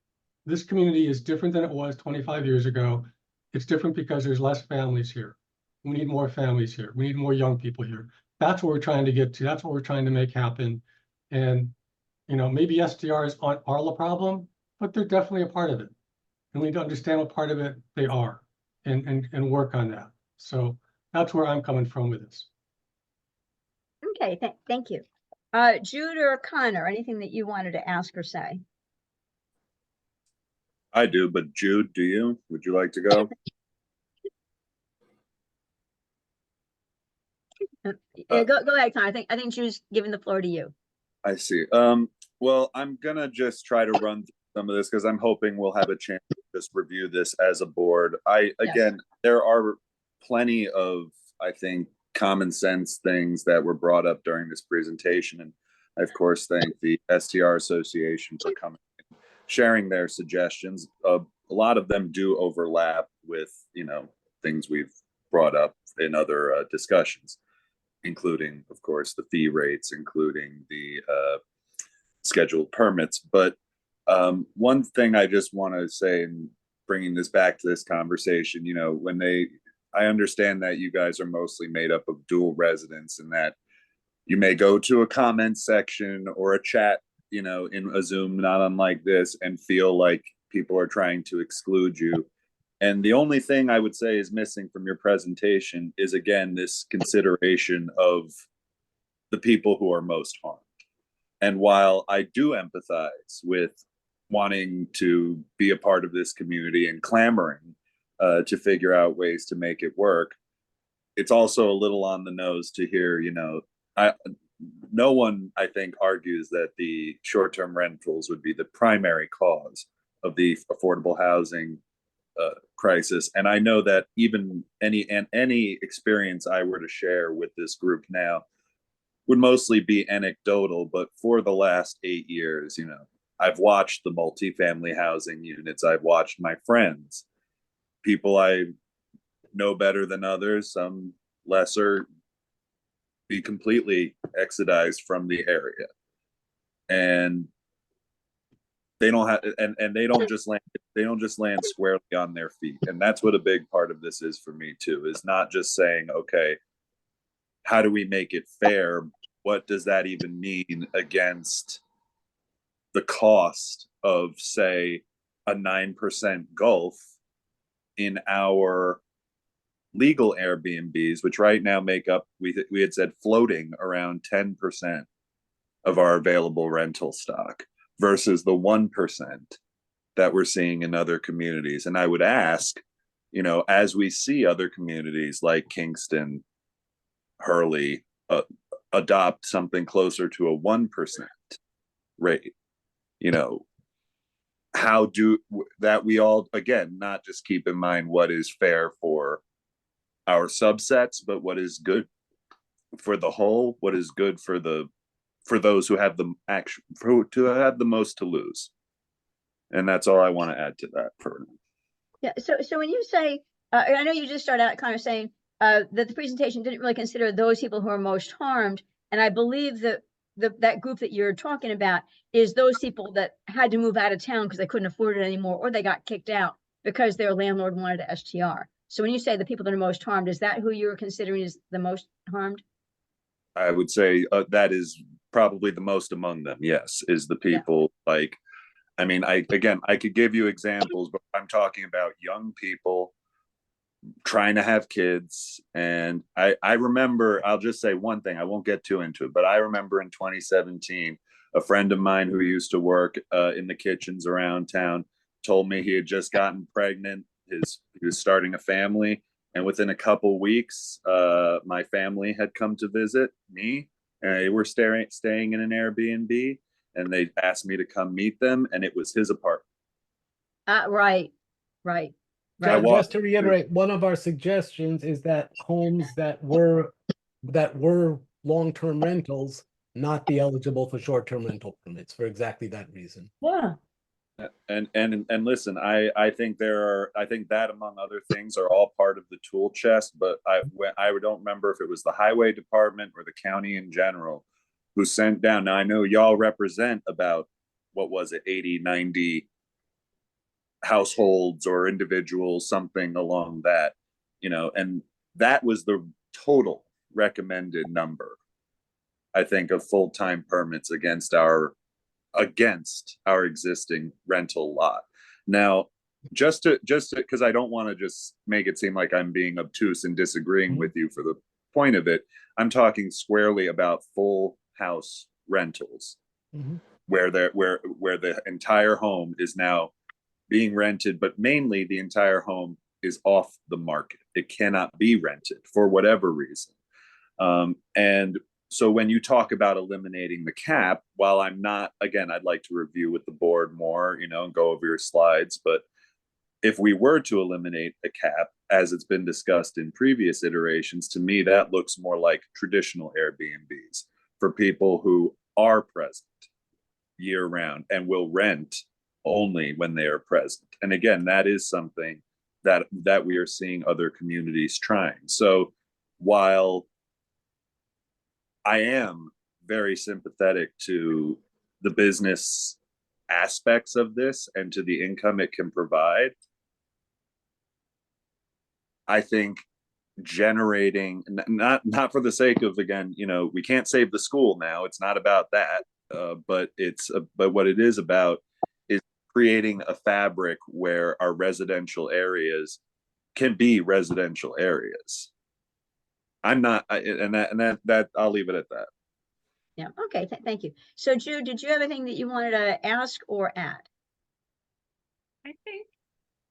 this community is different than it was 25 years ago. It's different because there's less families here. We need more families here. We need more young people here. That's what we're trying to get to. That's what we're trying to make happen. And, you know, maybe STRs aren't all the problem, but they're definitely a part of it. And we need to understand what part of it they are and work on that. So that's where I'm coming from with this. Okay, thank you. Jude or Connor, anything that you wanted to ask or say? I do, but Jude, do you? Would you like to go? Go ahead, Connor. I think Jude's giving the floor to you. I see. Well, I'm gonna just try to run through some of this because I'm hoping we'll have a chance to just review this as a board. Again, there are plenty of, I think, common sense things that were brought up during this presentation. And I, of course, thank the STR Association for coming and sharing their suggestions. A lot of them do overlap with, you know, things we've brought up in other discussions, including, of course, the fee rates, including the scheduled permits. But one thing I just want to say, and bringing this back to this conversation, you know, I understand that you guys are mostly made up of dual residents and that you may go to a comment section or a chat, you know, in a Zoom, not unlike this, and feel like people are trying to exclude you. And the only thing I would say is missing from your presentation is, again, this consideration of the people who are most harmed. And while I do empathize with wanting to be a part of this community and clamoring to figure out ways to make it work, it's also a little on the nose to hear, you know, no one, I think, argues that the short-term rentals would be the primary cause of the affordable housing crisis. And I know that even any experience I were to share with this group now would mostly be anecdotal, but for the last 8 years, you know, I've watched the multifamily housing units. I've watched my friends, people I know better than others, some lesser, be completely exodized from the area. And they don't have, and they don't just land squarely on their feet. And that's what a big part of this is for me too, is not just saying, okay, how do we make it fair? What does that even mean against the cost of, say, a 9% gulf in our legal Airbnbs, which right now make up, we had said floating around 10% of our available rental stock versus the 1% that we're seeing in other communities. And I would ask, you know, as we see other communities like Kingston, Hurley, adopt something closer to a 1% rate, you know, how do that we all, again, not just keep in mind what is fair for our subsets, but what is good for the whole, what is good for those who have the to have the most to lose. And that's all I want to add to that for now. Yeah, so when you say, I know you just started out kind of saying that the presentation didn't really consider those people who are most harmed, and I believe that that group that you're talking about is those people that had to move out of town because they couldn't afford it anymore, or they got kicked out because their landlord wanted a STR. So when you say the people that are most harmed, is that who you're considering is the most harmed? I would say that is probably the most among them. Yes, is the people like, I mean, I could give you examples, but I'm talking about young people trying to have kids. And I remember, I'll just say one thing, I won't get too into it, but I remember in 2017, a friend of mine who used to work in the kitchens around town told me he had just gotten pregnant. He was starting a family. And within a couple weeks, my family had come to visit me. And they were staying in an Airbnb, and they asked me to come meet them, and it was his apartment. Right. Ju- walked Just to reiterate, one of our suggestions is that homes that were long-term rentals not be eligible for short-term rental permits for exactly that reason. Yeah, And listen, I think I think that among other things are all part of the tool chest, but I don't remember if it was the highway department or the county in general who sent down. Now I know y'all represent about, what was it, 80, 90 households or individuals, something along that, and that was the total recommended number, I think, of full-time permits against our existing rental lot. Now, just because I don't want to just make it seem like I'm being obtuse and disagreeing with you for the point of it, I'm talking squarely about full house rentals, where the entire home is now being rented, but mainly the entire home is off the market. It cannot be rented for whatever reason. And so when you talk about eliminating the cap, while I'm not, again, I'd like to review with the board more, and go over your slides, but if we were to eliminate a cap, as it's been discussed in previous iterations, to me, that looks more like traditional Airbnbs for people who are present year round and will rent only when they are present. And again, that is something that we are seeing other communities trying. So while I am very sympathetic to the business aspects of this and to the income it can provide, I think generating, not for the sake of, again, we can't save the school now. It's not about that, but what it is about is creating a fabric where our residential areas can be residential areas. I'm not, and that I'll leave it at that. Yeah, okay, thank you. So Jude, did you have anything that you wanted to ask or add? I think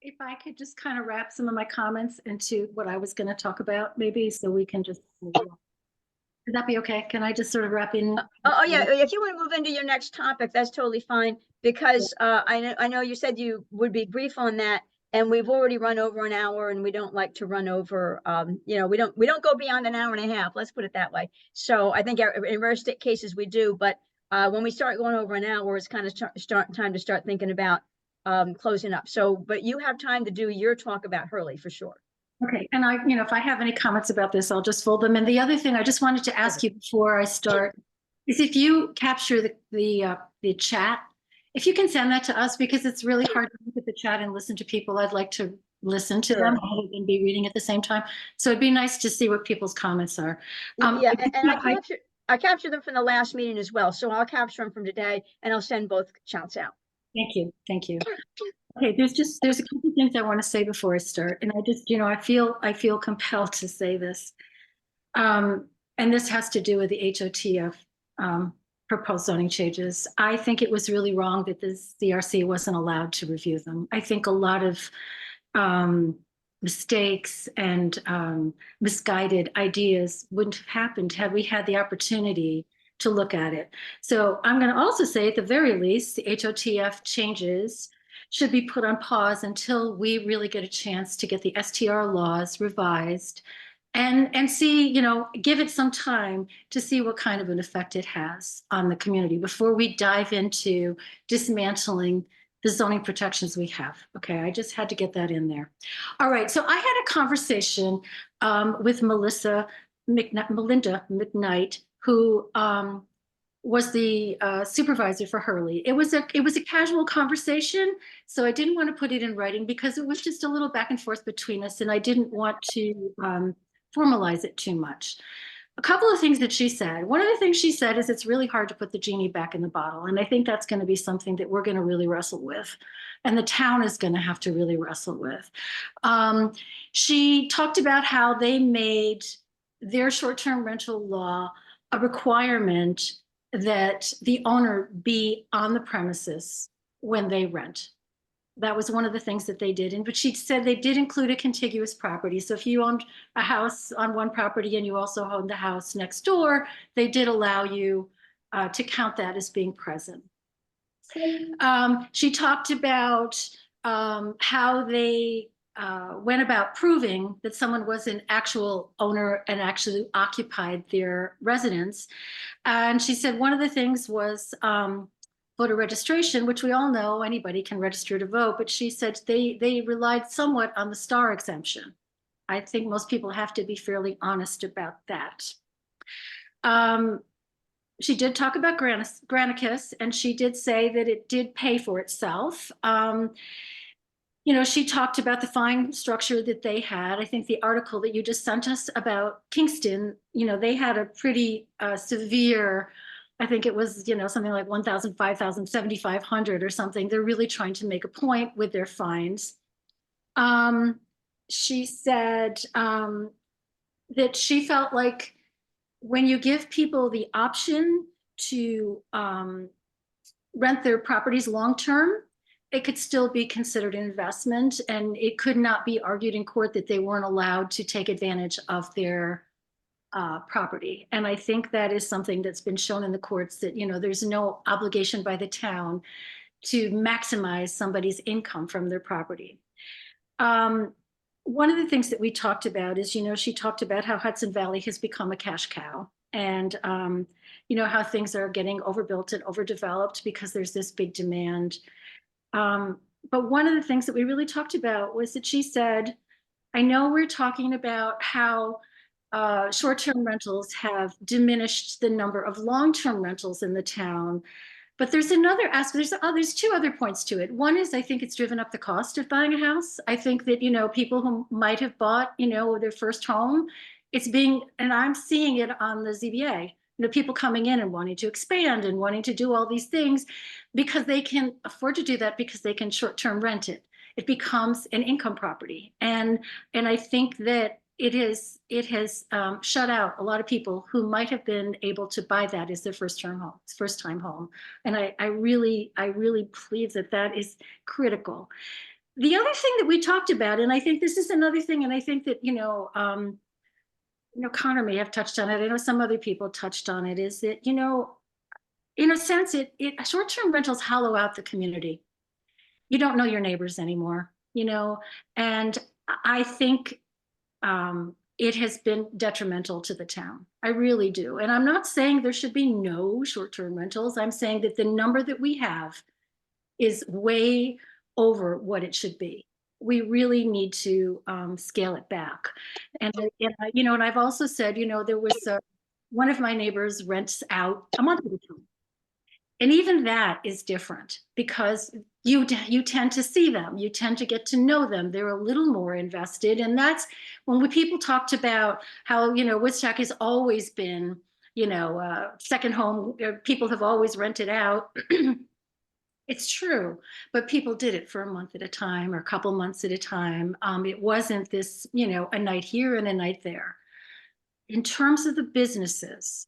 if I could just kind of wrap some of my comments into what I was going to talk about, maybe, so we can just move on. Would that be okay? Can I just sort of wrap in? Oh yeah, if you want to move into your next topic, that's totally fine, because I know you said you would be brief on that, and we've already run over an hour, and we don't like to run over, we don't go beyond an hour and a half, let's put it that way. So I think in rare cases we do, but when we start going over an hour, it's kind of time to start thinking about closing up. So, but you have time to do your talk about Hurley for sure. Okay, and if I have any comments about this, I'll just fold them. And the other thing I just wanted to ask you before I start is if you capture the chat, if you can send that to us, because it's really hard to look at the chat and listen to people. I'd like to listen to them rather than be reading at the same time. So it'd be nice to see what people's comments are. Yeah, and I captured them from the last meeting as well. So I'll capture them from today, and I'll send both chats out. Thank you. Thank you. Okay, there's a couple of things I want to say before I start, and I just, I feel compelled to say this, and this has to do with the HOTF proposed zoning changes. I think it was really wrong that the ZRC wasn't allowed to review them. I think a lot of mistakes and misguided ideas wouldn't have happened had we had the opportunity to look at it. So I'm going to also say, at the very least, the HOTF changes should be put on pause until we really get a chance to get the STR laws revised and see, give it some time to see what kind of an effect it has on the community before we dive into dismantling the zoning protections we have. Okay, I just had to get that in there. All right, so I had a conversation with Melinda McKnight, who was the supervisor for Hurley. It was a casual conversation, so I didn't want to put it in writing because it was just a little back and forth between us, and I didn't want to formalize it too much. A couple of things that she said. One of the things she said is it's really hard to put the genie back in the bottle, and I think that's going to be something that we're going to really wrestle with, and the town is going to have to really wrestle with. She talked about how they made their short-term rental law a requirement that the owner be on the premises when they rent. That was one of the things that they did. But she said they did include a contiguous property. So if you owned a house on one property and you also owned the house next door, they did allow you to count that as being present. She talked about how they went about proving that someone was an actual owner and actually occupied their residence. And she said one of the things was voter registration, which we all know anybody can register to vote, but she said they relied somewhat on the star exemption. I think most people have to be fairly honest about that. She did talk about Granicus, and she did say that it did pay for itself. You know, she talked about the fine structure that they had. I think the article that you just sent us about Kingston, you know, they had a pretty severe, I think it was, you know, something like 1,000, 5,000, 7,500 or something. They're really trying to make a point with their fines. She said that she felt like when you give people the option to rent their properties long-term, it could still be considered an investment, and it could not be argued in court that they weren't allowed to take advantage of their property. And I think that is something that's been shown in the courts, that, you know, there's no obligation by the town to maximize somebody's income from their property. One of the things that we talked about is, you know, she talked about how Hudson Valley has become a cash cow, and, you know, how things are getting overbuilt and overdeveloped because there's this big demand. But one of the things that we really talked about was that she said, I know we're talking about how short-term rentals have diminished the number of long-term rentals in the town, but there's another aspect. There's two other points to it. One is, I think it's driven up the cost of buying a house. I think that, you know, people who might have bought, you know, their first home, it's being, and I'm seeing it on the ZBA, you know, people coming in and wanting to expand and wanting to do all these things because they can afford to do that, because they can short-term rent it. It becomes an income property. And I think that it has shut out a lot of people who might have been able to buy that as their first-time home. And I really believe that that is critical. The other thing that we talked about, and I think this is another thing, and I think that, you know, Connor may have touched on it, I know some other people touched on it, is that, you know, in a sense, short-term rentals hollow out the community. You don't know your neighbors anymore, you know, and I think it has been detrimental to the town. I really do. And I'm not saying there should be no short-term rentals. I'm saying that the number that we have is way over what it should be. We really need to scale it back. And you know, and I've also said, you know, there was one of my neighbors rents out a month at a time. And even that is different, because you tend to see them, you tend to get to know them. They're a little more invested. And that's when people talked about how, you know, Woodstock has always been, you know, second home, people have always rented out. It's true, but people did it for a month at a time or a couple months at a time. It wasn't this, you know, a night here and a night there. In terms of the businesses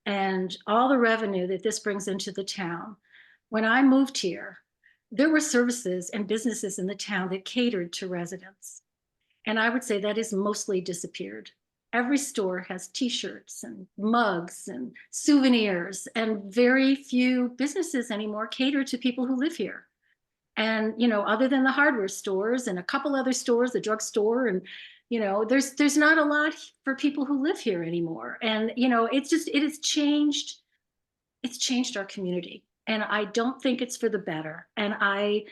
and all the revenue that this brings into the town, when I moved here, there were services and businesses in the town that catered to residents. And I would say that has mostly disappeared. Every store has t-shirts and mugs and souvenirs, and very few businesses anymore cater to people who live here. And, you know, other than the hardware stores and a couple other stores, the drugstore, and, you know, there's not a lot for people who live here anymore. And, you know, it has changed. It's changed our community. And I don't think it's for the better. And I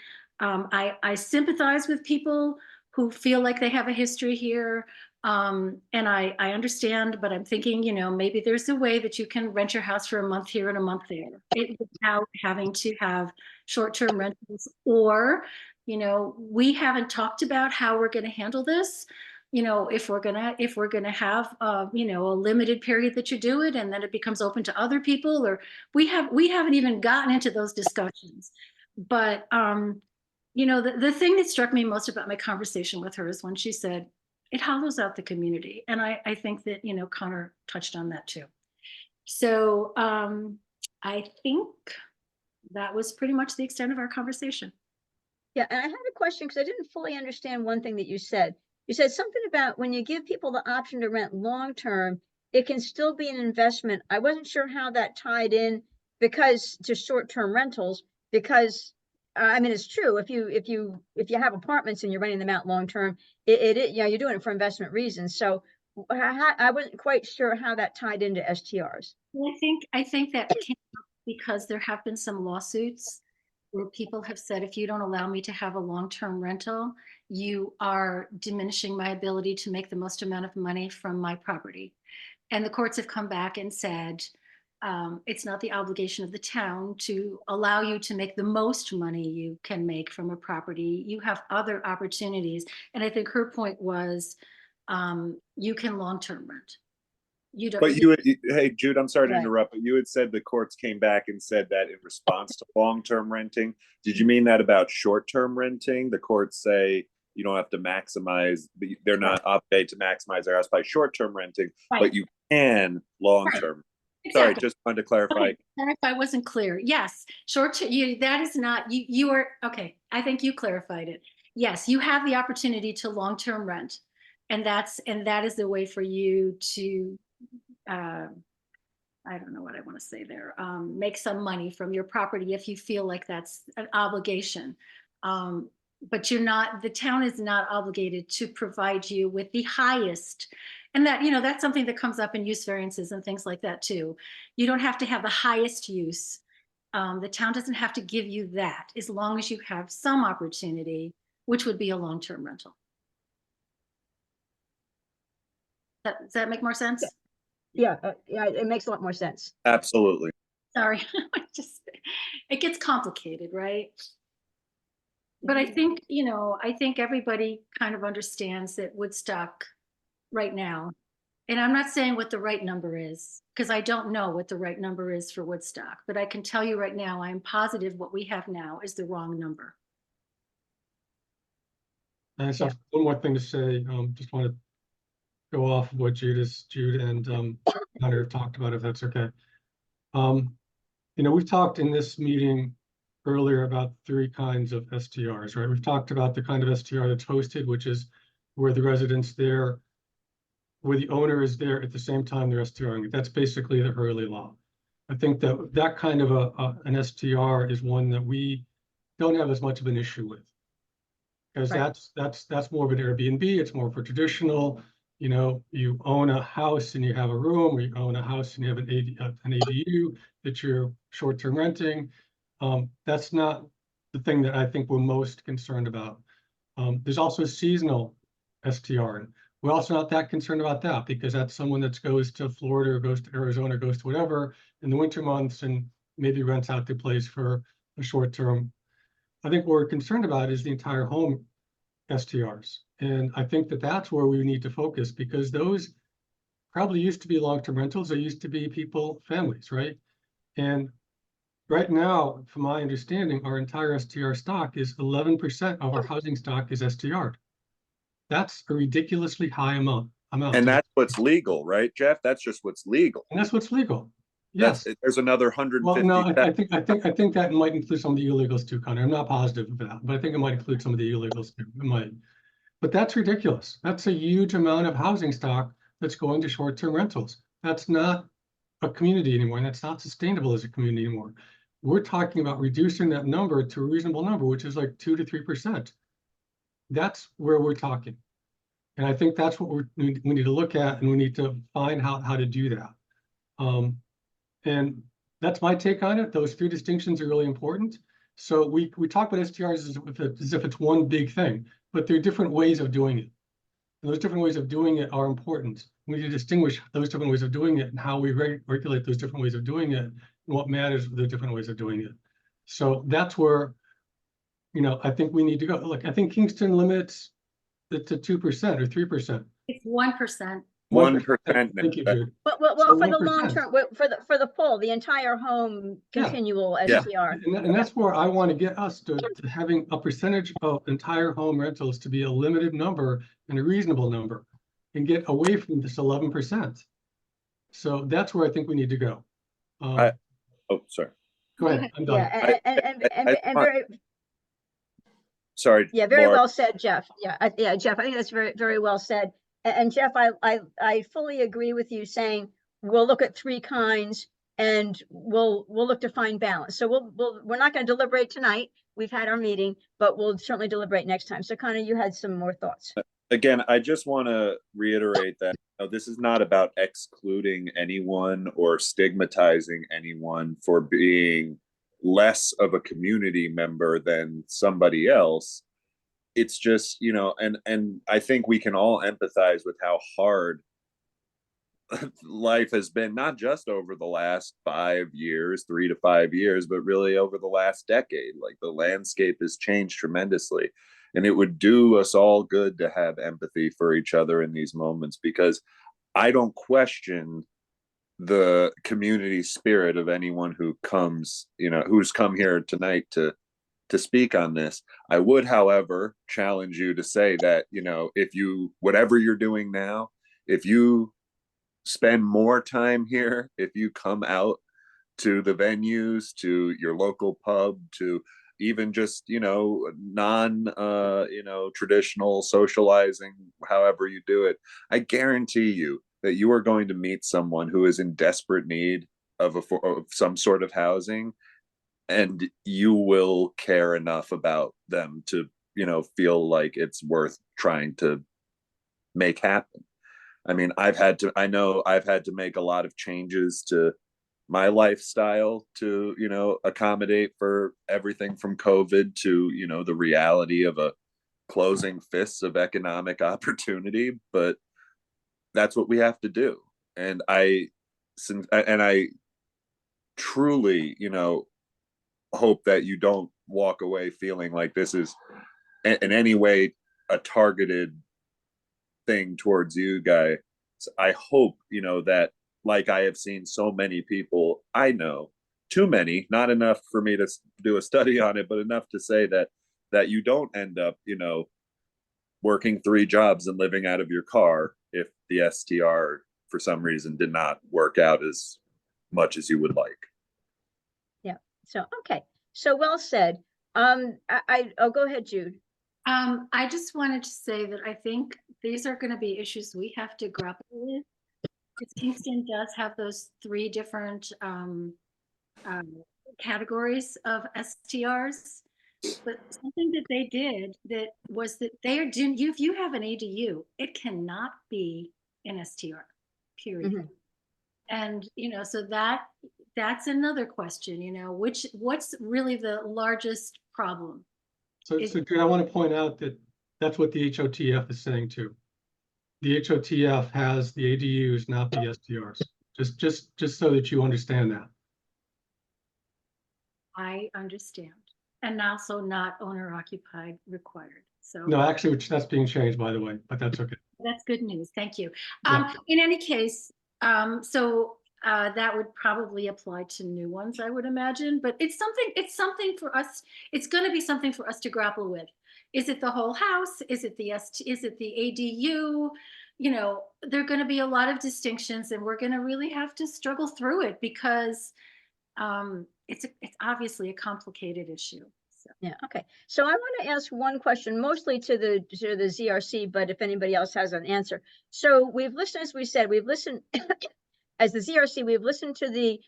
sympathize with people who feel like they have a history here. And I understand, but I'm thinking, you know, maybe there's a way that you can rent your house for a month here and a month there without having to have short-term rentals. Or, you know, we haven't talked about how we're going to handle this. You know, if we're gonna have you know, a limited period that you do it, and then it becomes open to other people, or we haven't even gotten into those discussions. But you know, the thing that struck me most about my conversation with her is when she said it hollows out the community, and I think that, you know, Connor touched on that too. So I think that was pretty much the extent of our conversation. Yeah, and I had a question because I didn't fully understand one thing that you said. You said something about when you give people the option to rent long-term, it can still be an investment. I wasn't sure how that tied in because to short-term rentals, because I mean, it's true. If you have apartments and you're renting them out long term, you know, you're doing it for investment reasons. So I wasn't quite sure how that tied into STRs. Well, I think that came up because there have been some lawsuits where people have said, if you don't allow me to have a long-term rental, you are diminishing my ability to make the most amount of money from my property. And the courts have come back and said, it's not the obligation of the town to allow you to make the most money you can make from a property. You have other opportunities. And I think her point was, you can long-term rent. You don't. But hey, Jude, I'm sorry to Right. interrupt, but you had said the courts came back and said that in response to long-term renting. Did you mean that about short-term renting? The courts say you don't have to maximize, they're not obligated to maximize their house by short-term renting, Right. but you can long-term. Sorry, Exactly. just wanted to clarify. Okay, sorry if I wasn't clear. Yes, that is not, you are, okay, I think you clarified it. Yes, you have the opportunity to long-term rent. And that is the way for you to, I don't know what I want to say there, make some money from your property if you feel like that's an obligation. But the town is not obligated to provide you with the highest. And that, that's something that comes up in use variances and things like that too. You don't have to have the highest use. The town doesn't have to give you that as long as you have some opportunity, which would be a long-term rental. Does that make more sense? Yeah, it makes a lot more sense. Absolutely. Sorry, it gets complicated, right? But I think, I think everybody kind of understands that Woodstock right now, and I'm not saying what the right number is, because I don't know what the right number is for Woodstock, but I can tell you right now, I'm positive what we have now is the wrong number. And so one more thing to say, just want to go off of what Jude and Hunter have talked about, if that's okay. We've talked in this meeting earlier about 3 kinds of STRs, right? We've talked about the kind of STR that's hosted, which is where the residents there, where the owner is there at the same time they're STRing. That's basically the Hurley law. I think that kind of an STR is one that we don't have as much of an issue with, because Right. that's more of an Airbnb. It's more for traditional. You own a house and you have a room, or you own a house and you have an ADU that you're short-term renting. That's not the thing that I think we're most concerned about. There's also seasonal STR. We're also not that concerned about that, because that's someone that goes to Florida or goes to Arizona, goes to whatever in the winter months and maybe rents out their place for a short term. I think what we're concerned about is the entire home STRs. And I think that's where we need to focus, because those probably used to be long-term rentals. They used to be families, right? And right now, from my understanding, our entire STR stock is 11% of our housing stock is STR'd. That's a ridiculously high amount. And that's what's legal, right, Jeff? That's just what's legal. And that's what's legal. Yes. There's another 150. Well, no, I think that might include some of the illegals too, Connor. I'm not positive of that, but I think it might include some of the illegals too. It might. But that's ridiculous. That's a huge amount of housing stock that's going to short-term rentals. That's not a community anymore, and that's not sustainable as a community anymore. We're talking about reducing that number to a reasonable number, which is like 2 to 3%. That's where we're talking. And I think that's what we need to look at, and we need to find how to do that. And that's my take on it. Those 3 distinctions are really important. So we talk about STRs as if it's one big thing, but there are different ways of doing it. And those different ways of doing it are important. We need to distinguish those different ways of doing it and how we regulate those different ways of doing it and what matters for the different ways of doing it. So that's where, I think we need to go. Look, I think Kingston limits it to 2% or 3%. It's 1%. 1%. Thank you, Jude. Well, So for the 1%. long term, for the full, the entire home continual Yeah. STR. And that's where I want to get us to having a percentage of entire home rentals to be a limited number and a reasonable number, and get away from this 11%. So that's where I think we need to go. Oh, sorry. Go ahead. I'm done. Yeah, and very, Sorry. yeah, very Laura. well said, Jeff. Yeah, Jeff, I think that's very, very well said. And Jeff, I fully agree with you saying we'll look at 3 kinds and we'll look to find balance. So we're not going to deliberate tonight. we've had our meeting, but we'll certainly deliberate next time. So Connor, you had some more thoughts. Again, I just want to reiterate that this is not about excluding anyone or stigmatizing anyone for being less of a community member than somebody else. It's just, and I think we can all empathize with how hard life has been, not just over the last 5 years, 3 to 5 years, but really over the last decade. Like, the landscape has changed tremendously. And it would do us all good to have empathy for each other in these moments, because I don't question the community spirit of anyone who comes, who's come here tonight to speak on this. I would, however, challenge you to say that, if you, whatever you're doing now, if you spend more time here, if you come out to the venues, to your local pub, to even just, traditional socializing, however you do it, I guarantee you that you are going to meet someone who is in desperate need of some sort of housing, and you will care enough about them to, feel like it's worth trying to make happen. I mean, I know I've had to make a lot of changes to my lifestyle to, accommodate for everything from COVID to, the reality of a closing fists of economic opportunity, but that's what we have to do. And I truly, hope that you don't walk away feeling like this is in any way a targeted thing towards you guys. I hope, that, like I have seen so many people I know, too many, not enough for me to do a study on it, but enough to say that you don't end up, working 3 jobs and living out of your car if the STR for some reason did not work out as much as you would like. Yeah. So, okay. So well said. I'll go ahead, Jude. I just wanted to say that I think these are going to be issues we have to grapple with. Because Kingston does have those 3 different categories of STRs. But something that they did that was that they are doing, if you have an ADU, it cannot be an STR, period. Mhm. And, so that's another question, what's really the largest problem? So Jude, I want to point out that that's what the HOTF is saying too. The HOTF has the ADUs, not the STRs. Just so that you understand that. I understand. And also not owner occupied required. So No, actually, that's being changed, by the way, but that's okay. that's good news. Thank you. Yeah. In any case, that would probably apply to new ones, I would imagine, but it's something for us. It's going to be something for us to grapple with. Is it the whole house? Is it the ADU? There are going to be a lot of distinctions, and we're going to really have to struggle through it because it's obviously a complicated issue. So. Yeah. Okay. So I want to ask one question, mostly to the ZRC, but if anybody else has an answer. So we've listened, as we said, we've listened as the ZRC, we've listened to the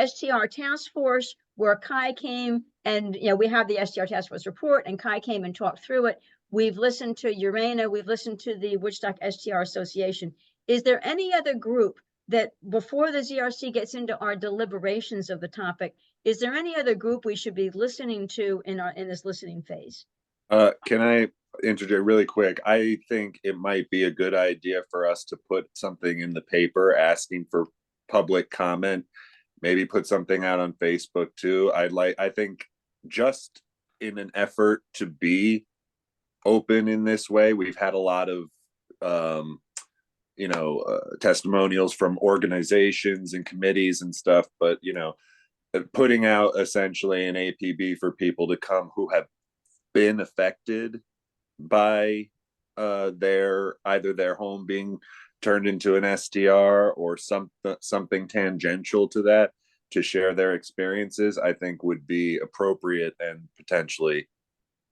STR task force where Kai came and, we have the STR task force report and Kai came and talked through it. We've listened to Urena, we've listened to the Woodstock STR Association. Is there any other group that before the ZRC gets into our deliberations of the topic, is there any other group we should be listening to in this listening phase? Can I interject really quick? I think it might be a good idea for us to put something in the paper asking for public comment, maybe put something out on Facebook too. I think just in an effort to be open in this way, we've had a lot of testimonials from organizations and committees and stuff, but putting out essentially an APB for people to come who have been affected by either their home being turned into an STR or something tangential to that, to share their experiences, I think would be appropriate and potentially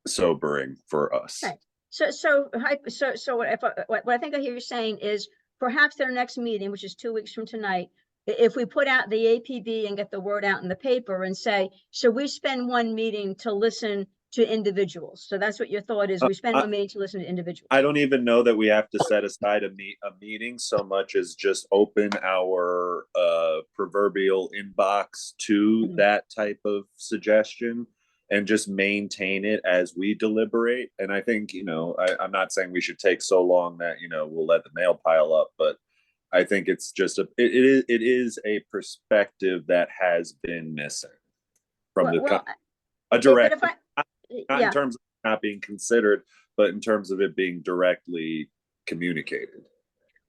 sobering for us. Okay. So what I think I hear you saying is perhaps their next meeting, which is 2 weeks from tonight, if we put out the APB and get the word out in the paper and say, so we spend one meeting to listen to individuals. So that's what your thought is. We spend no meeting to listen to individuals. I don't even know that we have to set aside a meeting so much as just open our proverbial inbox to that type of suggestion and just maintain it as we deliberate. And I think, I'm not saying we should take so long that, we'll let the mail pile up, but I think it's just it is a perspective that has been missing from a direct, not in terms of not being considered, but in terms of it being directly communicated.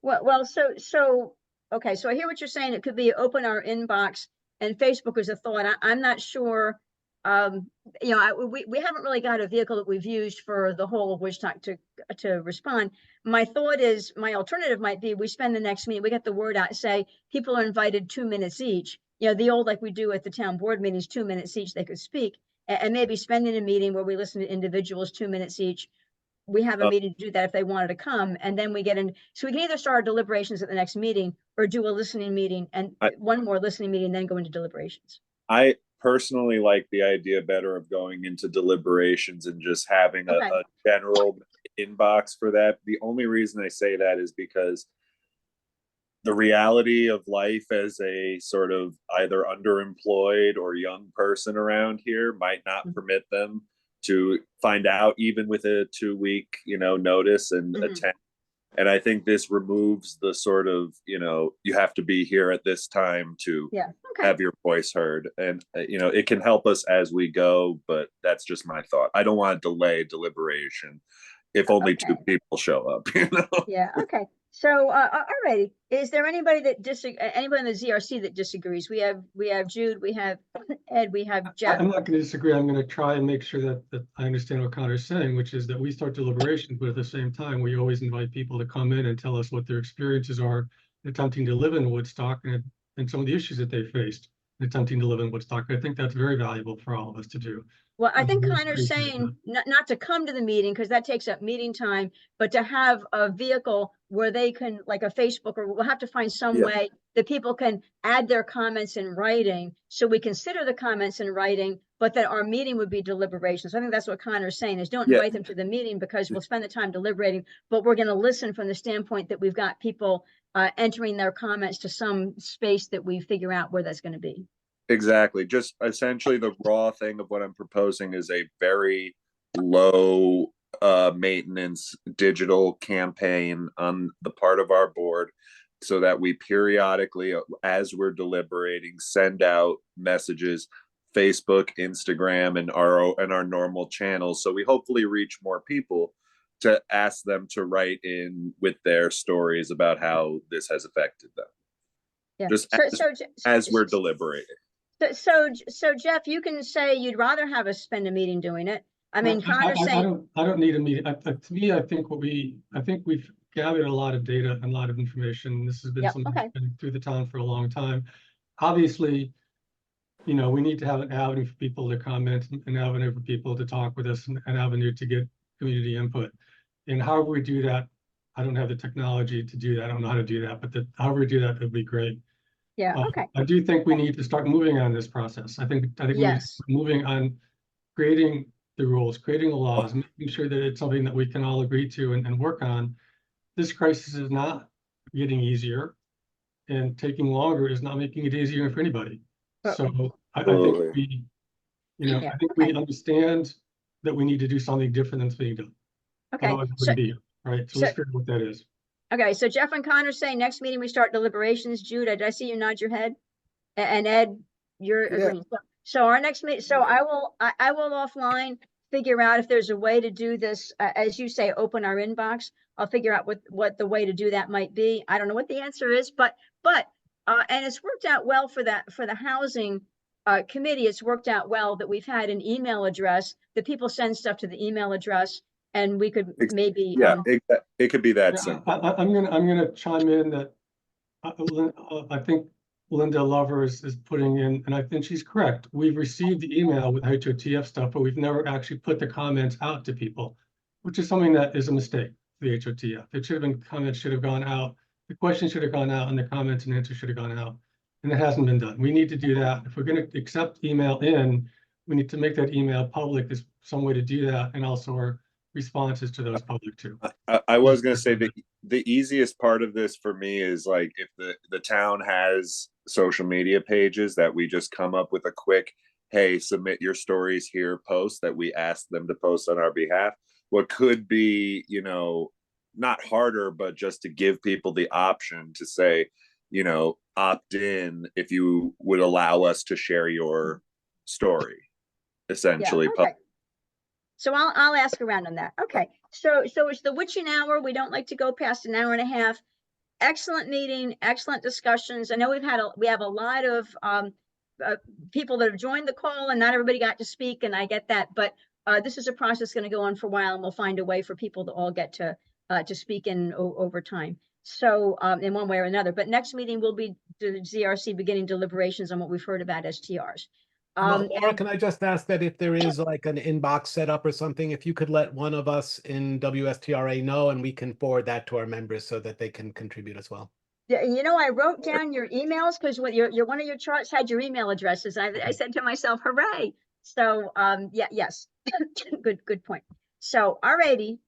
Okay, so I hear what you're saying. It could be open our inbox, and Facebook is a thought. I'm not sure. We haven't really got a vehicle that we've used for the whole of Woodstock to respond. My thought is, my alternative might be we spend the next meeting, we get the word out, say people are invited 2 minutes each. The old, like we do at the town board meetings, 2 minutes each they could speak, and maybe spending a meeting where we listen to individuals 2 minutes each. We have a meeting to do that if they wanted to come, and then we get in. So we can either start our deliberations at the next meeting or do a listening meeting and one more listening meeting, then go into deliberations. I personally like the idea better of going into deliberations and just having a general inbox for that. The only reason I say that is because the reality of life as a sort of either underemployed or young person around here might not permit them to find out even with a 2-week, notice and attend. And I think this removes the sort of, you have to be here at this time to have your voice heard. And, it can help us as we go, but that's just my thought. I don't want to delay deliberation if only 2 people show up, Yeah, okay. So, alrighty. Is there anybody that anybody in the ZRC that disagrees? We have Jude, we have Ed, we have Jeff. I'm not going to disagree. I'm going to try and make sure that I understand what Connor's saying, which is that we start deliberations, but at the same time, we always invite people to come in and tell us what their experiences are attempting to live in Woodstock and some of the issues that they faced attempting to live in Woodstock. I think that's very valuable for all of us to do. Well, I think Connor's saying not to come to the meeting because that takes up meeting time, but to have a vehicle where they can, like a Facebook, or we'll have to find some way that people can add their comments in writing. So we consider the comments in writing, but that our meeting would be deliberations. I think that's what Connor's saying is don't invite them to the meeting because we'll spend the time deliberating, but we're going to listen from the standpoint that we've got people entering their comments to some space that we figure out where that's going to be. Exactly. Just essentially the raw thing of what I'm proposing is a very low maintenance digital campaign on the part of our board so that we periodically, as we're deliberating, send out messages, Facebook, Instagram, and our normal channels. So we hopefully reach more people to ask them to write in with their stories about how this has affected them. Yeah. Just as we're deliberating. So Jeff, you can say you'd rather have us spend a meeting doing it. I mean, Connor's saying I don't need a meeting. To me, I think we've gathered a lot of data and a lot of information. This has been something that's been through the town for a long time. Obviously, we need to have an avenue for people to comment, an avenue for people to talk with us, an avenue to get community input. And however we do that, I don't have the technology to do that. I don't know how to do that, but however we do that, would be great. Yeah, okay. I do think we need to start moving on this process. I think we need to start moving on creating the rules, creating the laws, making sure that it's something that we can all agree to and work on. This crisis is not getting easier, and taking longer is not making it easier for anybody. So I think we, I think we understand that we need to do something different than's being done. Okay. Otherwise it wouldn't be, right? So let's figure out what that is. Okay, so Jeff and Connor say next meeting we start deliberations. Jude, did I see you nod your head? And Ed, you're agreeing. So our next meeting, so I will offline figure out if there's a way to do this, as you say, open our inbox. I'll figure out what the way to do that might be. I don't know what the answer is, but and it's worked out well for the housing committee. It's worked out well that we've had an email address that people send stuff to the email address. And we could maybe it could be that simple. I'm gonna chime in that I think Linda Lover is putting in, and I think she's correct. We've received the email with HOTF stuff, but we've never actually put the comments out to people, which is something that is a mistake for the HOTF. It should have been comments should have gone out, the questions should have gone out, and the comments and answers should have gone out, and it hasn't been done. We need to do that. If we're going to accept email in, we need to make that email public. Is some way to do that, and also our responses to those public too. I was gonna say that the easiest part of this for me is like if the town has social media pages that we just come up with a quick, hey, submit your stories here post that we ask them to post on our behalf. What could be, you know, not harder, but just to give people the option to say, you know, opt in if you would allow us to share your story, essentially. Okay. So I'll ask around on that. Okay. So it's the witching hour. We don't like to go past an hour and a half. Excellent meeting, excellent discussions. I know we have a lot of people that have joined the call, and not everybody got to speak, and I get that. But this is a process going to go on for a while, and we'll find a way for people to all get to speak in over time. So in one way or another. But next meeting will be the ZRC beginning deliberations on what we've heard about STRs. Laura, can I just ask that if there is like an inbox set up or something, if you could let one of us in WSTRA know, and we can forward that to our members so that they can contribute as well. Yeah, you know, I wrote down your emails because what your one of your charts had your email addresses. I said to myself, hooray. So yeah, yes. good point. So alrighty.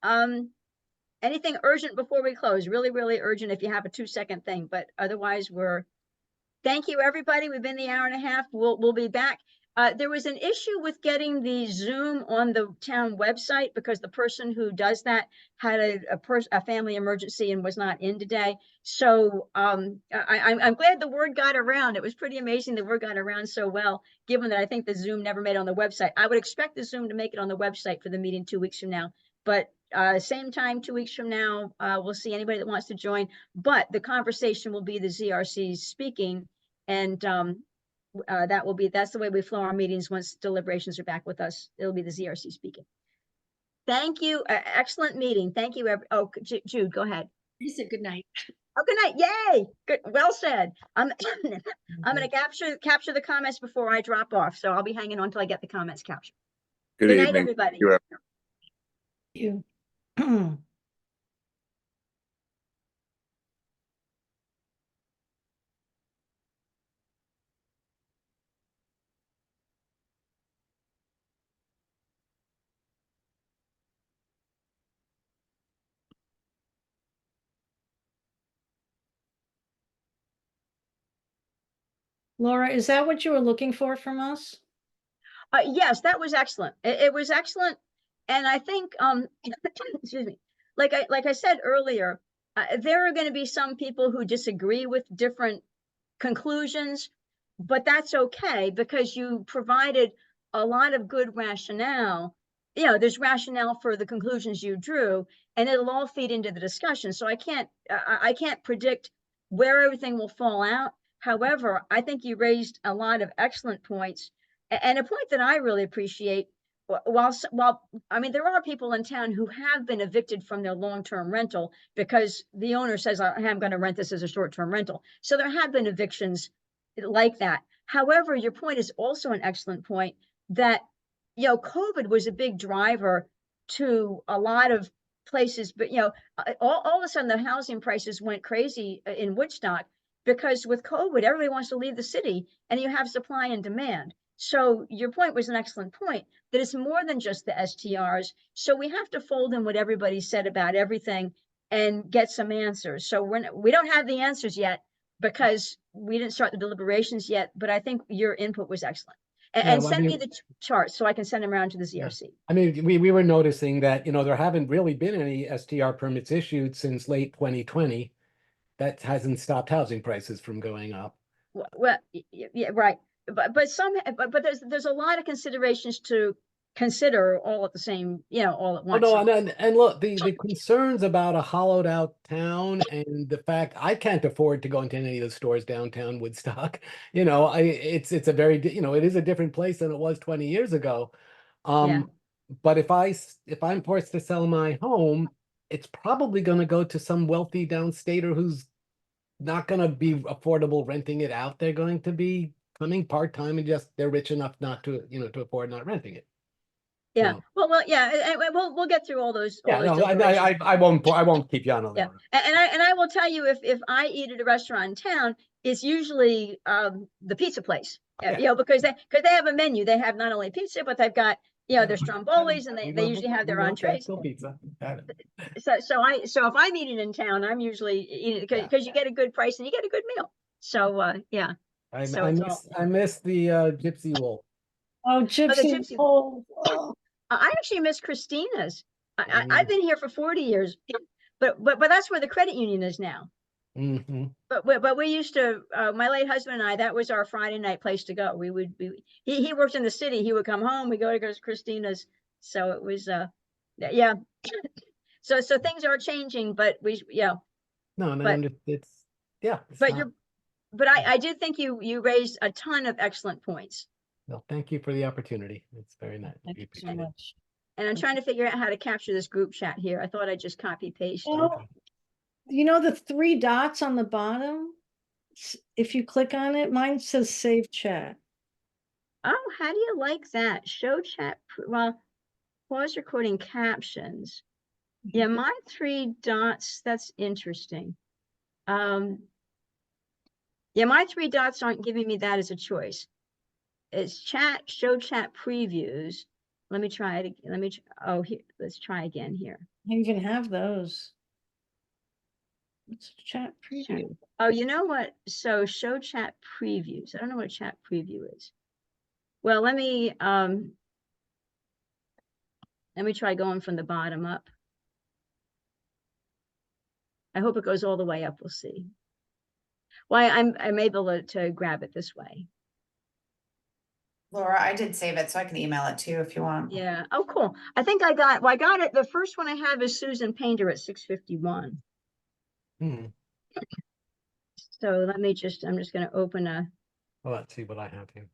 Anything urgent before we close? Really, really urgent if you have a 2-second thing, but otherwise thank you, everybody. We've been the hour and a half. We'll be back. There was an issue with getting the Zoom on the town website because the person who does that had a family emergency and was not in today. So I'm glad the word got around. It was pretty amazing the word got around so well, given that I think the Zoom never made it on the website. I would expect the Zoom to make it on the website for the meeting 2 weeks from now. But same time, 2 weeks from now, we'll see anybody that wants to join. But the conversation will be the ZRC speaking, and that's the way we flow our meetings. Once deliberations are back with us, it'll be the ZRC speaking. Thank you. Excellent meeting. Thank you. Jude, go ahead. You said good night. Oh, good night. Yay. Good. Well said. I'm going to capture the comments before I drop off. So I'll be hanging on until I get the comments captured. Good night, evening. everybody. You. Laura, is that what you were looking for from us? Yes, that was excellent. It was excellent. And I think, excuse me, like I said earlier, there are going to be some people who disagree with different conclusions, but that's okay because you provided a lot of good rationale. You know, there's rationale for the conclusions you drew, and it'll all feed into the discussion. So I can't predict where everything will fall out. However, I think you raised a lot of excellent points, and a point that I really appreciate. While I mean, there are people in town who have been evicted from their long-term rental because the owner says, I'm going to rent this as a short-term rental. So there have been evictions like that. However, your point is also an excellent point that, you know, COVID was a big driver to a lot of places, but, you know, all of a sudden the housing prices went crazy in Woodstock because with COVID, everybody wants to leave the city and you have supply and demand. So your point was an excellent point, that it's more than just the STRs. So we have to fold in what everybody said about everything and get some answers. So we don't have the answers yet because we didn't start the deliberations yet, but I think your input was excellent. And send me the charts so I can send them around to the ZRC. I mean, we were noticing that, you know, there haven't really been any STR permits issued since late 2020. That hasn't stopped housing prices from going up. Well, yeah, right. But there's a lot of considerations to consider all at the same, you know, all at once. Oh, no, and look, the concerns about a hollowed out town and the fact I can't afford to go into any of the stores downtown Woodstock, you know, it's a very, you know, it is a different place than it was 20 years ago. Yeah. But if I'm forced to sell my home, it's probably going to go to some wealthy downstater who's not going to be affordable renting it out. They're going to be coming part-time and just they're rich enough not to, you know, to afford not renting it. Yeah. So, Well, yeah. We'll get through all those. yeah, no, I won't keep you on a yeah. Laura. And I will tell you, if I eat at a restaurant in town, it's usually the pizza place. Yeah. You know, because they have a menu. They have not only pizza, but they've got, you know, their strombolis, and they usually have their entrees. Pizza. Got it. So if I'm eating in town, I'm usually eating Yeah. because you get a good price and you get a good meal. So yeah. So it's all- I miss the Gypsy Wolf. Oh, Gypsy. Gypsy- Oh, oh. I actually miss Christina's. Mm. I've been here for 40 years, but that's where the credit union is now. Mm-hmm. But we used to, my late husband and I, that was our Friday night place to go. He worked in the city. He would come home. We go to Christina's. So it was, yeah. So things are changing, but No, But- it's yeah. but I did think you raised a ton of excellent points. No, thank you for the opportunity. It's very nice. Thank We you so appreciate it. much. And I'm trying to figure out how to capture this group chat here. I thought I'd just copy paste. Well, you know, the 3 dots on the bottom, if you click on it, mine says save chat. Oh, how do you like that? Show chat, well, pause recording captions. Yeah, my 3 dots, that's interesting. Yeah, my 3 dots aren't giving me that as a choice. It's chat, show chat previews. Let me try it. Oh, here, let's try again here. I even have those. It's a chat preview. Oh, you know what? So show chat previews. I don't know what a chat preview is. Well, let me try going from the bottom up. I hope it goes all the way up. We'll see. Why I'm able to grab it this way. Laura, I did save it, so I can email it to you if you want. Yeah. Oh, cool. I think I got it. The first one I have is Susan Painter at 6:51. Hmm. So I'm just going to open a, Well, let's see what I have here.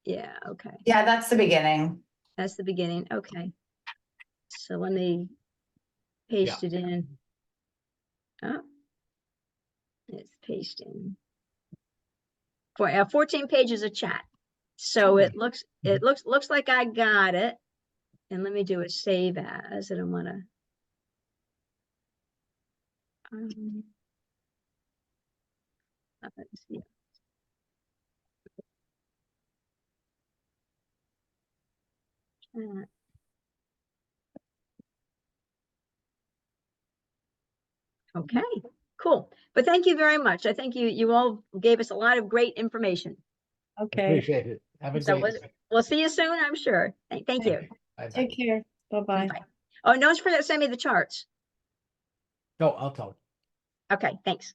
yeah, okay. Yeah, that's the beginning. That's the beginning. Okay. So let me paste it in. Oh, it's pasting. 14 pages of chat. So it looks like I got it. And let me do a save as. I don't want to. Let's see. Okay, cool. But thank you very much. I think you all gave us a lot of great information. Okay, Appreciate it. Have a So great. we'll see you soon, I'm sure. Thank you. Bye-bye. take care. Bye-bye. Bye. Oh, don't forget to send me the charts. No, I'll tell. Okay, thanks.